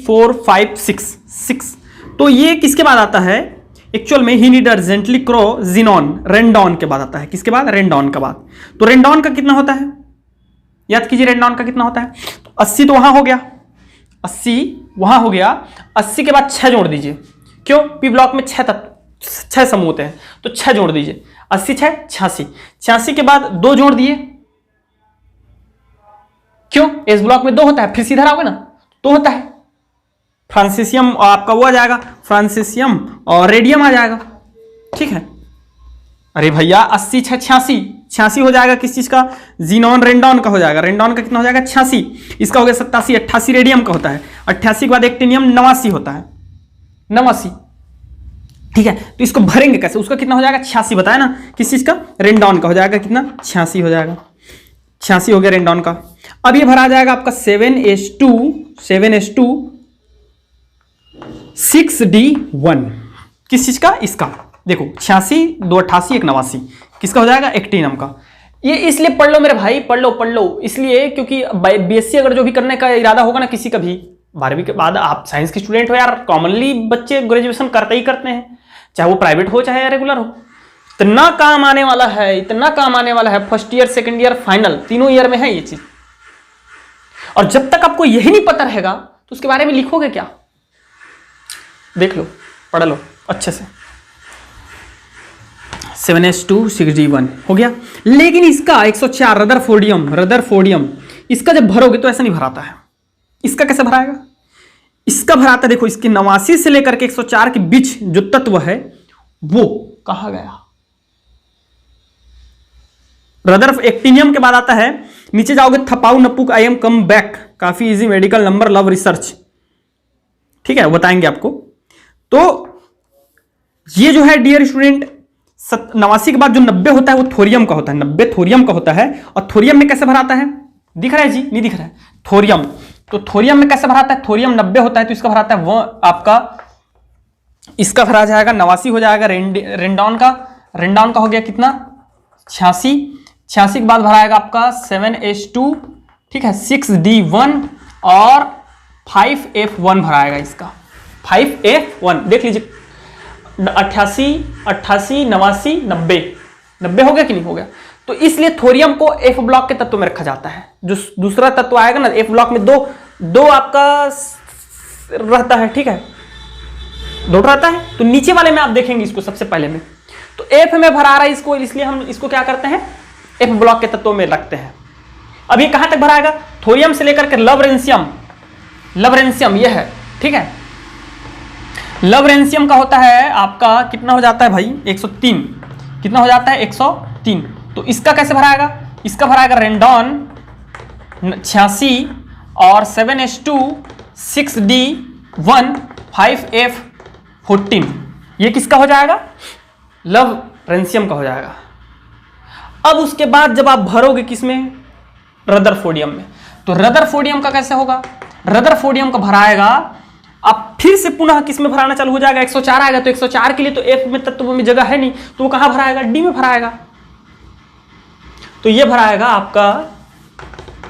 4 5 6। तो ये किसके बाद आता है एक्चुअल में, ही नीड अर्जेंटली क्रो जिनॉन, रेंडॉन के बाद आता है। किसके बाद, रेंडॉन के बाद। तो रेंडॉन का कितना होता है, याद कीजिए रेंडॉन का कितना होता है। तो 80 तो वहां हो गया, 80 वहां हो गया, 80 के बाद 6 जोड़ दीजिए। क्यों, पी ब्लॉक में 6 समूह होते हैं, तो 6 जोड़ दीजिए। 80 6 86, 86 के बाद 2 जोड़ दिए। क्यों, एस ब्लॉक में 2 होता है, फिर सीधा आओगे ना 2 होता है। फ्रांसिसियम आपका वो आ जाएगा, फ्रांसिसियम, और रेडियम आ जाएगा, ठीक है। अरे भैया 80 6 86 हो जाएगा, किस चीज का, जीनॉन रेंडॉन का हो जाएगा। रेंडॉन का कितना हो जाएगा 86, इसका हो गया 87, 88 रेडियम का होता है। 88 के बाद एक्टिनियम 89 होता है, 89, ठीक है। तो इसको भरेंगे कैसे, उसका कितना हो जाएगा 86 बताया ना, किस चीज का, रेंडॉन का हो जाएगा कितना 86 हो जाएगा, 86 हो गया रेंडॉन का। अब ये भरा जाएगा आपका 7S2 6D1, किस चीज का, इसका देखो 86 2 88 1 89, किसका हो जाएगा एक्टिनियम का। ये इसलिए पढ़ लो मेरे भाई, पढ़ लो इसलिए क्योंकि BSc अगर जो भी करने का इरादा होगा ना किसी का भी, 12वीं के बाद आप साइंस के स्टूडेंट हो यार, कॉमनली बच्चे ग्रेजुएशन करते ही करते हैं, चाहे वो प्राइवेट हो चाहे रेगुलर हो। इतना काम आने वाला है, इतना काम आने वाला है, first year second year final तीनों ईयर में है ये चीज। और जब तक आपको यही नहीं पता रहेगा तो उसके बारे में लिखोगे क्या, देख लो, पढ़ लो अच्छे से। 7S2 6D1 हो गया। लेकिन इसका 104 रदरफोर्डियम, इसका जब भरोगे तो ऐसा नहीं भराता है। इसका कैसे भराएगा, इसका भराता देखो, इसके 89 से लेकर के 104 के बीच जो तत्व है वो कहा गया। रदर एक्टिनियम के बाद आता है नीचे जाओगे, थपाऊ नपुक आई एम कम बैक, काफी easy, medical number, love research, ठीक है, बताएंगे आपको। तो ये जो है डियर स्टूडेंट 89 के बाद जो 90 होता है वो थोरियम का होता है, 90 थोरियम का होता है। और थोरियम में कैसे भराता है, दिख रहा है जी, नहीं दिख रहा है, थोरियम। तो थोरियम में कैसे भराता है, थोरियम 90 होता है तो इसका भराता है वो आपका, इसका भरा जाएगा 89 हो जाएगा। रेंडॉन का हो गया कितना, 86, 86 के बाद भराएगा आपका 7s2, ठीक है, 6d1 और 5f1 भराएगा इसका, 5f1 देख लीजिए, 88, 88, 89, 90 हो गया कि नहीं हो गया। तो इसलिए थोरियम को एफ ब्लॉक के तत्व में रखा जाता है। जो दूसरा तत्व आएगा ना एफ ब्लॉक में, दो आपका रहता है, ठीक है, दो रहता है। तो नीचे वाले में आप देखेंगे इसको सबसे पहले में, तो एफ में भरा रहा है इसको, इसलिए हम इसको क्या करते हैं, एफ ब्लॉक के तत्वों में रखते हैं। अब ये कहां तक भराएगा, थोरियम से लेकर के लवरेंशियम ये है, ठीक है। लवरेंशियम का होता है आपका कितना हो जाता है भाई, 103, कितना हो जाता है 103। तो इसका कैसे भराएगा, इसका भराएगा रेंडॉन 86 और 7s2, 6d1, 5f14, ये किसका हो जाएगा, लवरेंशियम का हो जाएगा। अब उसके बाद जब आप भरोगे किसमें, रदरफोर्डियम में, तो रदरफोर्डियम का कैसे होगा, रदरफोर्डियम का भराएगा अब फिर से पुनः किसमें भराना चालू हो जाएगा, 104 आएगा। तो 104 के लिए तो एफ में तत्व में जगह है नहीं, तो वो कहां भराएगा, डी में भराएगा। तो ये भराएगा आपका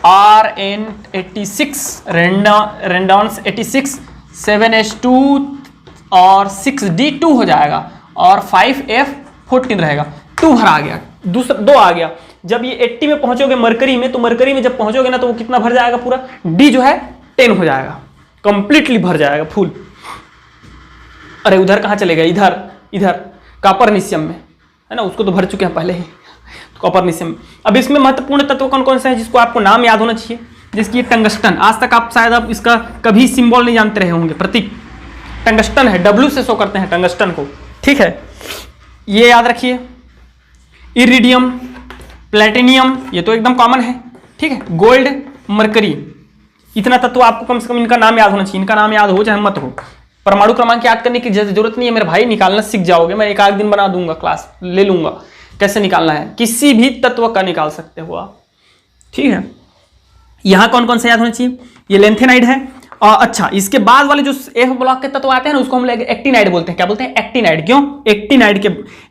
Rn86, रेंडॉन्स 86, 7s2 और 6d2 हो जाएगा और 5f14 रहेगा। 2 भरा गया, दूसरा 2 आ गया। जब ये 80 में पहुंचोगे मरकरी में, तो मरकरी में जब पहुंचोगे ना तो वो कितना भर जाएगा, पूरा डी जो है 10 हो जाएगा, कंप्लीटली भर जाएगा फुल। अरे उधर कहां चले गए, इधर कॉपरनिशियम में है ना, उसको तो भर चुके हैं पहले ही, तो कॉपरनिशियम। अब इसमें महत्वपूर्ण तत्व कौन कौन से हैं जिसको आपको नाम याद होना चाहिए, जिसकी टंगस्टन, आज तक आप शायद आप इसका कभी सिंबल नहीं जानते रहे होंगे, प्रतीक टंगस्टन है, W से शो करते हैं टंगस्टन को, ठीक है, ये याद रखिए। इरिडियम, प्लेटिनियम, ये तो एकदम कॉमन है, ठीक है, गोल्ड, मरकरी, इतना तत्व आपको कम से कम इनका नाम याद होना चाहिए। इनका नाम याद हो चाहे मत हो, परमाणु क्रमांक याद करने की जरूरत नहीं है मेरे भाई, निकालना सीख जाओगे। मैं एक आध दिन बना दूंगा, क्लास ले लूंगा कैसे निकालना है, किसी भी तत्व का निकाल सकते हो आप, ठीक है। यहां कौन कौन से याद होना चाहिए, ये लेंथेनाइड है। अच्छा, इसके बाद वाले जो एफ ब्लॉक के तत्व आते हैं ना उसको हम लोग एक्टिनाइड बोलते हैं। क्या बोलते हैं, एक्टिनाइड। क्यों, एक्टिनाइड के,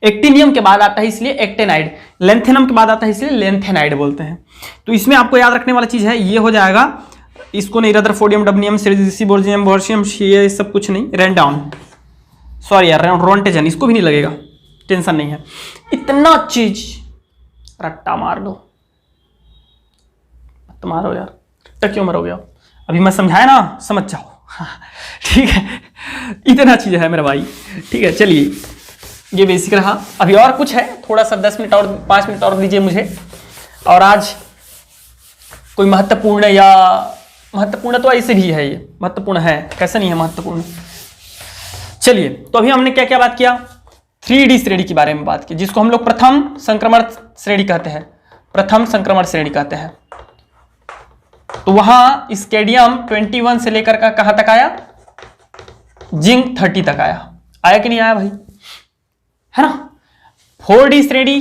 एक्टिनियम के बाद आता है इसलिए एक्टिनाइड, लेंथेनम के बाद आता है इसलिए लेंथेनाइड बोलते हैं। तो इसमें आपको याद रखने वाला चीज है, ये हो जाएगा, इसको नहीं, रदरफोर्डियम, डबनियम, सिबोर्जियम, बोर्शियम, ये सब कुछ नहीं, रेंडॉन, सॉरी यार, रोंटेजन, इसको भी नहीं लगेगा, टेंशन नहीं है। इतना चीज रट्टा मार दो, मत मारो यार, रट्टा क्यों मारोगे आप, अभी मैं समझाया ना, समझ जाओ, ठीक है। इतना चीज है मेरा भाई, ठीक है। चलिए, ये बेसिक रहा, अभी और कुछ है, थोड़ा सा 10 मिनट और 5 मिनट और दीजिए मुझे। और आज कोई महत्वपूर्ण, या महत्वपूर्ण तो ऐसे भी है, ये महत्वपूर्ण है, कैसे नहीं है महत्वपूर्ण। चलिए, तो अभी हमने क्या क्या बात किया, 3D श्रेणी के बारे में बात की, जिसको हम लोग प्रथम संक्रमण श्रेणी कहते हैं, प्रथम संक्रमण श्रेणी कहते हैं। तो वहां स्केडियम 21 से लेकर का कहां तक आया, जिंक 30 तक आया कि नहीं आया भाई, है ना। 4D श्रेणी,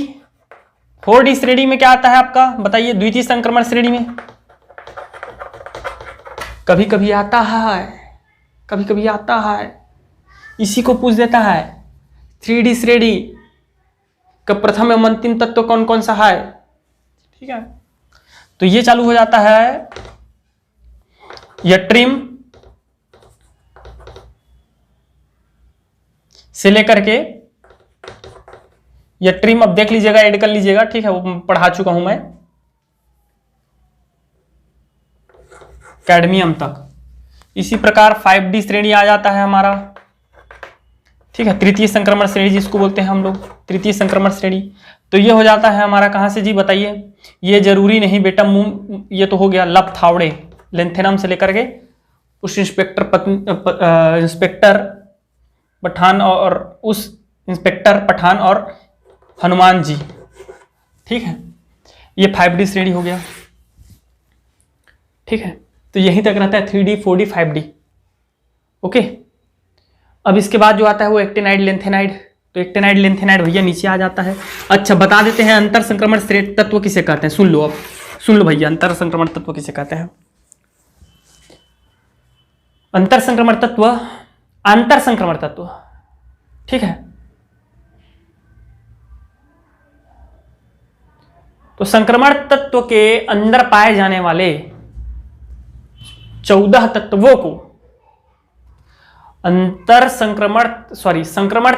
4D श्रेणी में क्या आता है आपका, बताइए, द्वितीय संक्रमण श्रेणी में कभी कभी आता है, कभी कभी आता है, इसी को पूछ देता है। 3D श्रेणी का प्रथम एवं अंतिम तत्व कौन कौन सा है, ठीक है। तो ये चालू हो जाता है यट्रिम से लेकर के, यट्रिम अब देख लीजिएगा, ऐड कर लीजिएगा, ठीक है, वो पढ़ा चुका हूं मैं, कैडमियम तक। इसी प्रकार 5D श्रेणी आ जाता है हमारा, ठीक है, तृतीय संक्रमण श्रेणी जिसको बोलते हैं हम लोग, तृतीय संक्रमण श्रेणी। तो ये हो जाता है हमारा कहां से जी, बताइए, ये जरूरी नहीं बेटा, ये तो हो गया लब थावड़े, लेंथेनम से लेकर के उस इंस्पेक्टर पठान और उस इंस्पेक्टर पठान और हनुमान जी, ठीक है, ये 5D श्रेणी हो गया। ठीक है, तो यहीं तक रहता है 3D 4D 5D। ओके, अब इसके बाद जो आता है वो एक्टिनाइड लेंथेनाइड। तो एक्टिनाइड लेंथेनाइड भैया नीचे आ जाता है। अच्छा, बता देते हैं अंतर संक्रमण तत्व किसे कहते हैं। सुन लो, अब सुन लो भैया, अंतर संक्रमण तत्व किसे कहते हैं। अंतर संक्रमण तत्व, अंतर संक्रमण तत्व, ठीक है। तो संक्रमण तत्व के अंदर पाए जाने वाले 14 तत्वों को संक्रमण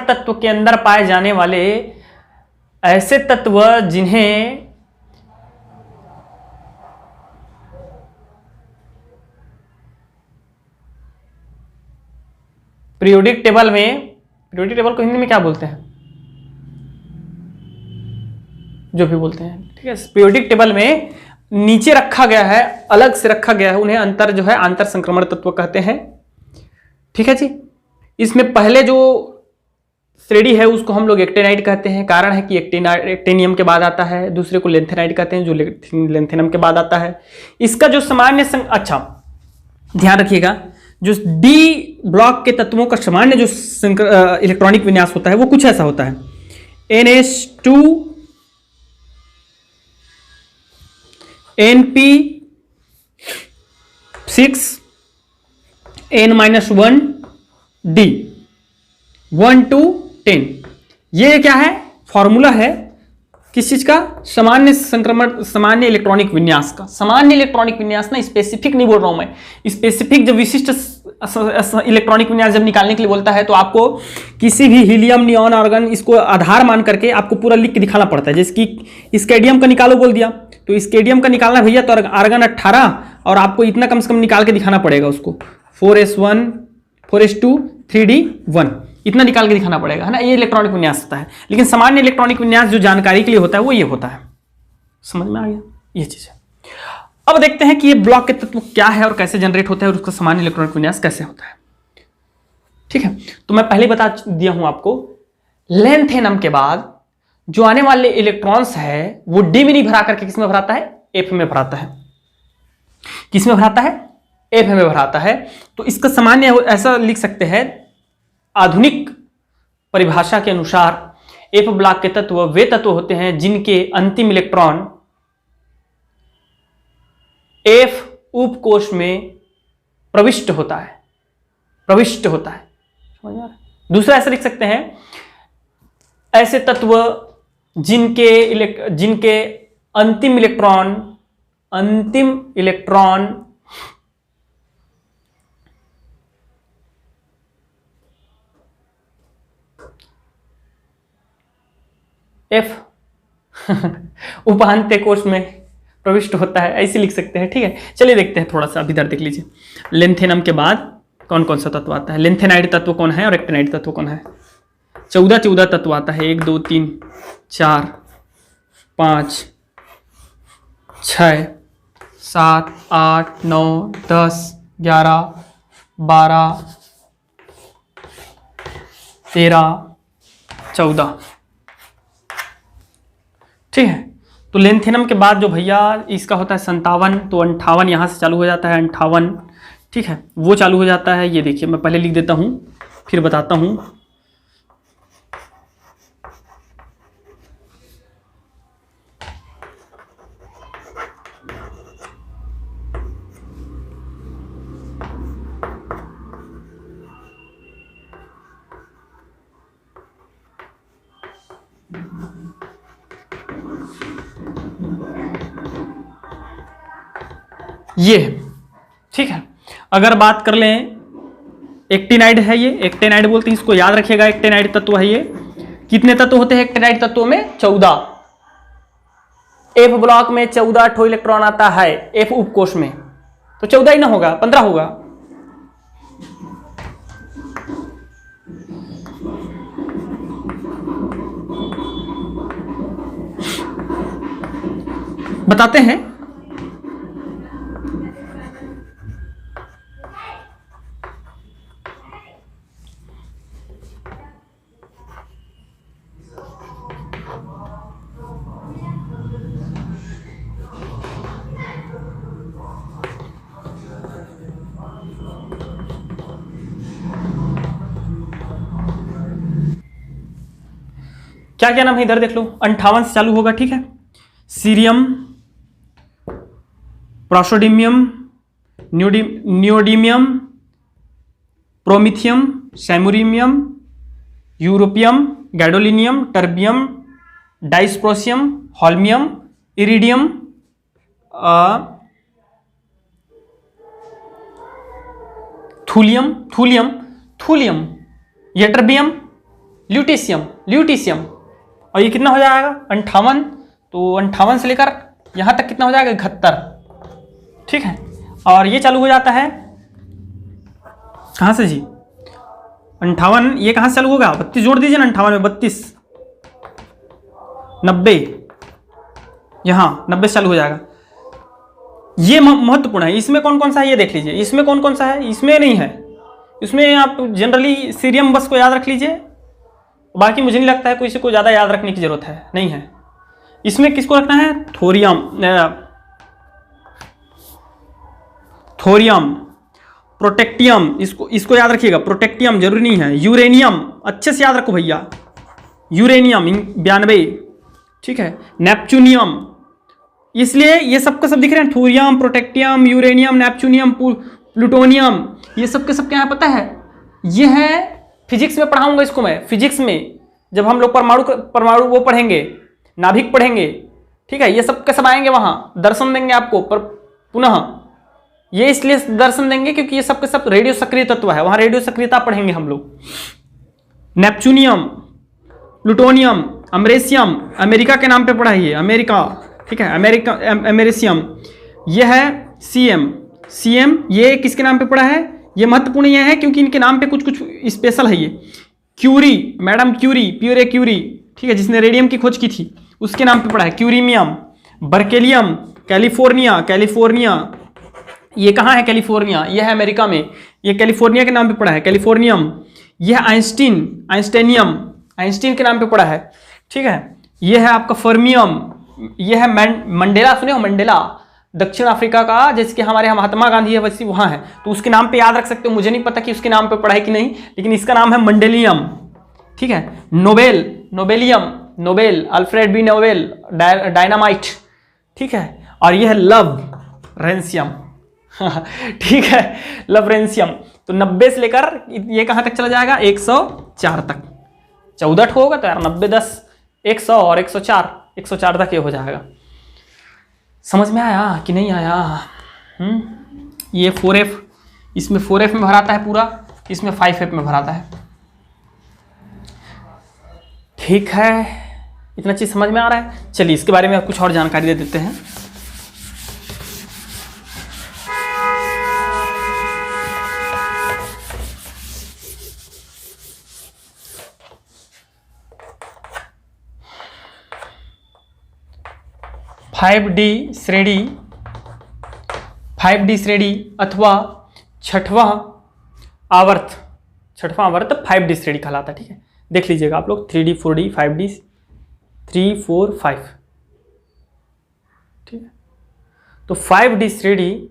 तत्व के अंदर पाए जाने वाले ऐसे तत्व जिन्हें पीरियोडिक टेबल को हिंदी में क्या बोलते हैं, जो भी बोलते हैं, ठीक है, पीरियोडिक टेबल में नीचे रखा गया है, अलग से रखा गया है, उन्हें अंतर संक्रमण तत्व कहते हैं। ठीक है जी। इसमें पहले जो श्रेणी है उसको हम लोग एक्टिनाइड कहते हैं। कारण है कि एक्टिनियम के बाद आता है, दूसरे को लेंथेनाइड कहते हैं जो लेंथेनम के बाद आता है। इसका जो सामान्य अच्छा ध्यान रखिएगा, जो डी ब्लॉक के तत्वों का सामान्य जो इलेक्ट्रॉनिक विन्यास होता है वो कुछ ऐसा होता है। NH2 NP6 N-1 D 1 to 10। ये क्या है, फॉर्मूला है किस चीज का, सामान्य इलेक्ट्रॉनिक विन्यास का। सामान्य इलेक्ट्रॉनिक विन्यास ना, स्पेसिफिक नहीं बोल रहा हूं मैं, स्पेसिफिक जब विशिष्ट इलेक्ट्रॉनिक विन्यास जब निकालने के लिए बोलता है तो आपको किसी भी हीलियम, नियॉन, आर्गन, इसको आधार मान करके आपको पूरा लिख के दिखाना पड़ता है। जैसे कि स्केडियम का निकालो बोल दिया, तो स्केडियम का निकालना भैया तो आर्गन 18 और आपको इतना कम से कम निकाल के दिखाना पड़ेगा उसको, 4s1 4s2 3d1 इतना निकाल के दिखाना पड़ेगा, है ना। ये इलेक्ट्रॉनिक विन्यास होता है। लेकिन सामान्य इलेक्ट्रॉनिक विन्यास जो जानकारी के लिए होता है वो ये होता है। समझ में आ गया ये चीज है। अब देखते हैं कि ये ब्लॉक के तत्व क्या है और कैसे जनरेट होता है और उसका सामान्य इलेक्ट्रॉनिक विन्यास कैसे होता है। ठीक है, तो मैं पहले बता दिया हूं आपको, लेंथेनम के बाद जो आने वाले इलेक्ट्रॉन्स है वो डी में नहीं भरा करके किस में भराता है, एफ में भराता है। किस में भराता है, एफ में भराता है। तो इसका सामान्य ऐसा लिख सकते हैं, आधुनिक परिभाषा के अनुसार एफ ब्लॉक के तत्व वे तत्व होते हैं जिनके अंतिम इलेक्ट्रॉन एफ उपकोष में प्रविष्ट होता है। समझ में आ रहा है? दूसरा ऐसा लिख सकते हैं, ऐसे तत्व जिनके अंतिम इलेक्ट्रॉन एफ उपांत्य कोष में प्रविष्ट होता है, ऐसे लिख सकते हैं। ठीक है, चलिए देखते हैं थोड़ा सा, अभी इधर देख लीजिए। लेंथेनम के बाद कौन कौन सा तत्व आता है, लेंथेनाइड तत्व कौन है और एक्टिनाइड तत्व कौन है। 14 तत्व आता है, 1 2 3 4 5 6 7 8 9 10 11 12 13 14। ठीक है, तो लेंथेनम के बाद जो भैया इसका होता है 57, तो 58 यहाँ से चालू हो जाता है, 58। ठीक है, वो चालू हो जाता है। ये देखिए, मैं पहले लिख देता हूँ फिर बताता हूँ। ये ठीक है, अगर बात कर लें, एक्टिनाइड है ये, एक्टिनाइड बोलते हैं इसको, याद रखिएगा। एक्टिनाइड तत्व है ये। कितने तत्व होते हैं एक्टिनाइड तत्वों में? 14। एफ ब्लॉक में 14 ठो इलेक्ट्रॉन आता है, एफ उपकोष में, तो 14 ही ना होगा, 15 होगा। बताते हैं। क्या क्या नाम है इधर देख लो, 58 से चालू होगा, ठीक है। Cerium, praseodymium, neodymium, promethium, samarium, europium, gadolinium, terbium, dysprosium, holmium, iridium, thulium, thulium, ytterbium, lutetium. और ये कितना हो जाएगा 58, तो 58 से लेकर यहां तक कितना हो जाएगा 71, ठीक है। और ये चालू हो जाता है कहां से जी, 58, ये कहां से चालू होगा, 32 जोड़ दीजिए ना 58 में, 32, 90, यहां 90 से चालू हो जाएगा। ये महत्वपूर्ण है। इसमें कौन कौन सा है ये देख लीजिए, इसमें कौन कौन सा है, इसमें नहीं है, इसमें आप जनरली सीरियम बस को याद रख लीजिए, बाकी मुझे नहीं लगता है किसी को ज़्यादा याद रखने की जरूरत है, नहीं है। इसमें किसको रखना है, थोरियम, प्रोटेक्टियम, इसको याद रखिएगा, प्रोटेक्टियम जरूरी नहीं है, यूरेनियम अच्छे से याद रखो भैया, यूरेनियम 92, ठीक है, नेपच्यूनियम, इसलिए ये सबका सब दिख रहे हैं, थोरियम, प्रोटेक्टियम, यूरेनियम, नेपच्यूनियम, प्लूटोनियम, ये सब के सब क्या है पता है, ये है फिजिक्स में पढ़ाऊंगा इसको मैं, फिजिक्स में जब हम लोग परमाणु वो पढ़ेंगे, नाभिक पढ़ेंगे, ठीक है, ये सब के सब आएंगे, वहां दर्शन देंगे आपको, पर पुनः ये इसलिए दर्शन देंगे क्योंकि ये सब के सब रेडियो सक्रिय तत्व है, वहां रेडियो सक्रियता पढ़ेंगे हम लोग। नेपच्यूनियम, प्लूटोनियम, अमरेशियम, अमेरिका के नाम पे पढ़ा है ये, अमेरिका, ठीक है, अमेरिशियम, यह है सीएम, ये किसके नाम पे पड़ा है, ये महत्वपूर्ण यह है क्योंकि इनके नाम पे कुछ कुछ स्पेशल है। ये Curie, madam Curie, Pierre Curie, ठीक है, जिसने रेडियम की खोज की थी, उसके नाम पे पड़ा है। क्यूरीमियम, बर्केलियम, कैलिफोर्निया, ये कहाँ है कैलिफोर्निया, यह है अमेरिका में, ये कैलिफोर्निया के नाम पे पड़ा है, कैलिफोर्नियम। यह आइंस्टीनियम, आइंस्टीन के नाम पे पड़ा है, ठीक है। यह है आपका फर्मियम, यह है मंडेला, सुने हो मंडेला, दक्षिण अफ्रीका का, जैसे कि हमारे यहाँ महात्मा गांधी है वैसे वहाँ है, तो उसके नाम पे याद रख सकते हो, मुझे नहीं पता कि उसके नाम पे पढ़ा है कि नहीं, लेकिन इसका नाम है मंडेलियम, ठीक है। Nobel, Alfred B Nobel, dynamite, ठीक है। और यह है लवरेंसियम, ठीक है, लवरेंसियम। तो 90 से लेकर ये कहाँ तक चला जाएगा, 104 तक, 14 होगा तो यार 90, 10, 100 और 104 तक ये हो जाएगा। समझ में आया कि नहीं आया? ये 4F, इसमें 4F में भराता है पूरा, इसमें 5F में भराता है, ठीक है। इतना चीज समझ में आ रहा है। चलिए इसके बारे में कुछ और जानकारी दे देते हैं। फाइव डी श्रेणी अथवा छठवां आवर्त 5D श्रेणी कहलाता है, ठीक है। देख लीजिएगा आप लोग 3D 4D 5D 3 4 5, ठीक है। तो 5D श्रेणी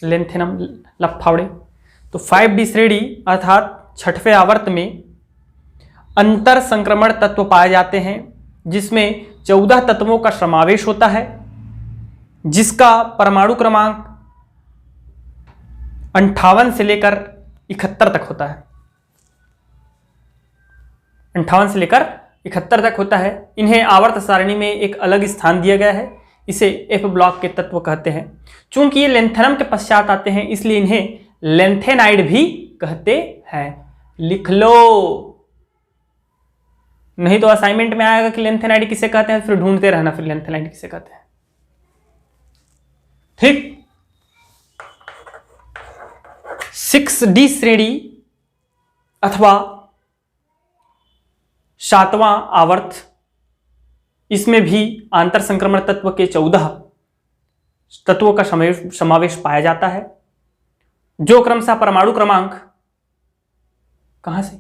लेंथेनम लफावड़े, तो 5D श्रेणी अर्थात छठवें आवर्त में अंतर संक्रमण तत्व पाए जाते हैं, जिसमें 14 तत्वों का समावेश होता है, जिसका परमाणु क्रमांक 58 से लेकर 71 तक होता है। 58 से लेकर 71 तक होता है। इन्हें आवर्त सारणी में एक अलग स्थान दिया गया है, इसे F ब्लॉक के तत्व कहते हैं। चूंकि ये लेंथेनम के पश्चात आते हैं, इसलिए इन्हें लेंथेनाइड भी कहते हैं। लिख लो, नहीं तो असाइनमेंट में आएगा कि लेंथेनाइड किसे कहते हैं, फिर ढूंढते रहना फिर लेंथेनाइड किसे कहते हैं, ठीक। 6D श्रेणी अथवा 7वां आवर्त, इसमें भी आंतर संक्रमण तत्व के 14 तत्वों का समावेश पाया जाता है, जो क्रमशः परमाणु क्रमांक कहां से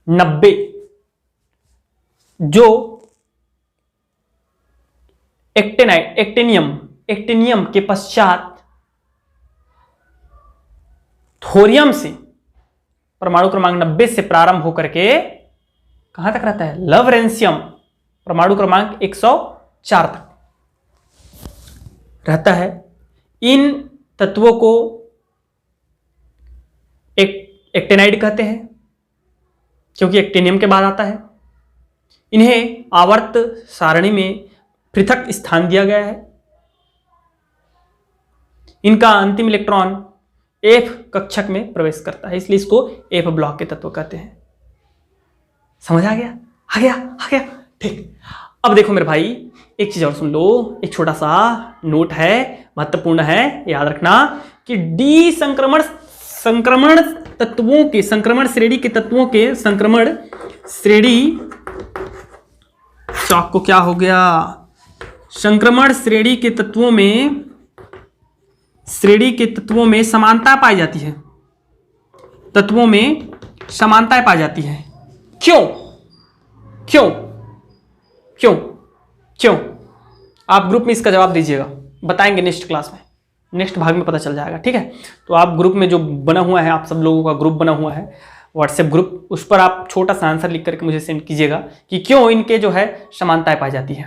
90, जो एक्टेनियम के पश्चात थोरियम से परमाणु क्रमांक 90 से प्रारंभ होकर के कहां तक रहता है? लवरेंशियम परमाणु क्रमांक 104 तक रहता है। इन तत्वों को एक्टेनाइड कहते हैं क्योंकि एक्टेनियम के बाद आता है। इन्हें आवर्त सारणी में पृथक स्थान दिया गया है। इनका अंतिम इलेक्ट्रॉन F कक्षक में प्रवेश करता है, इसलिए इसको F ब्लॉक के तत्व कहते हैं। समझ आ गया? आ गया। ठीक। अब देखो मेरे भाई, एक चीज और सुन लो, एक छोटा सा नोट है, महत्वपूर्ण है, याद रखना कि डी संक्रमण तत्वों के संक्रमण श्रेणी के तत्वों के संक्रमण श्रेणी, चौक को क्या हो गया? संक्रमण श्रेणी के तत्वों में समानता पाई जाती है। तत्वों में समानताएं पाई जाती है। क्यों? आप ग्रुप में इसका जवाब दीजिएगा, बताएंगे नेक्स्ट क्लास में, नेक्स्ट भाग में पता चल जाएगा। ठीक है, तो आप ग्रुप में जो बना हुआ है, आप सब लोगों का ग्रुप बना हुआ है व्हाट्सएप ग्रुप, उस पर आप छोटा सा आंसर लिख करके मुझे सेंड कीजिएगा कि क्यों इनके जो है समानताएं पाई जाती है,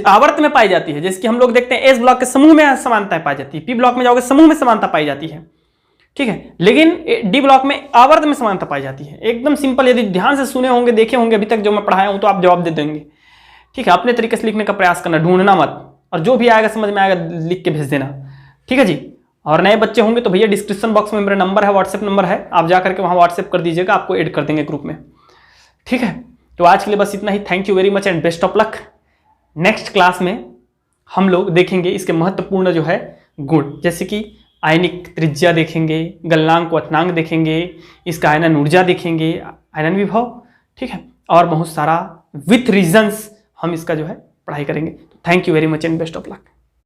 आवर्त में पाई जाती है। जैसे कि हम लोग देखते हैं एस ब्लॉक के समूह में समानताएं पाई जाती है, पी ब्लॉक में जाओगे समूह में समानता पाई जाती है। ठीक है, लेकिन डी ब्लॉक में आवर्त में समानता पाई जाती है। एकदम सिंपल, यदि ध्यान से सुने होंगे, देखे होंगे अभी तक जो मैं पढ़ाया हूं, तो आप जवाब दे देंगे। ठीक है, अपने तरीके से लिखने का प्रयास करना, ढूंढना मत, और जो भी आएगा समझ में आएगा लिख के भेज देना। ठीक है जी। और नए बच्चे होंगे तो भैया डिस्क्रिप्शन बॉक्स में मेरा नंबर है, व्हाट्सएप नंबर है, आप जा करके वहाँ व्हाट्सएप कर दीजिएगा, आपको ऐड कर देंगे ग्रुप में। ठीक है, तो आज के लिए बस इतना ही। Thank you very much and best of luck. Next class में हम लोग देखेंगे इसके महत्वपूर्ण जो है गुण, जैसे कि आयनिक त्रिज्या देखेंगे, गलनांक क्वथनांक देखेंगे, इसका आयनन ऊर्जा देखेंगे, आयनन विभव। ठीक है, और बहुत सारा विथ रीजंस हम इसका जो है पढ़ाई करेंगे। Thank you very much and best of luck.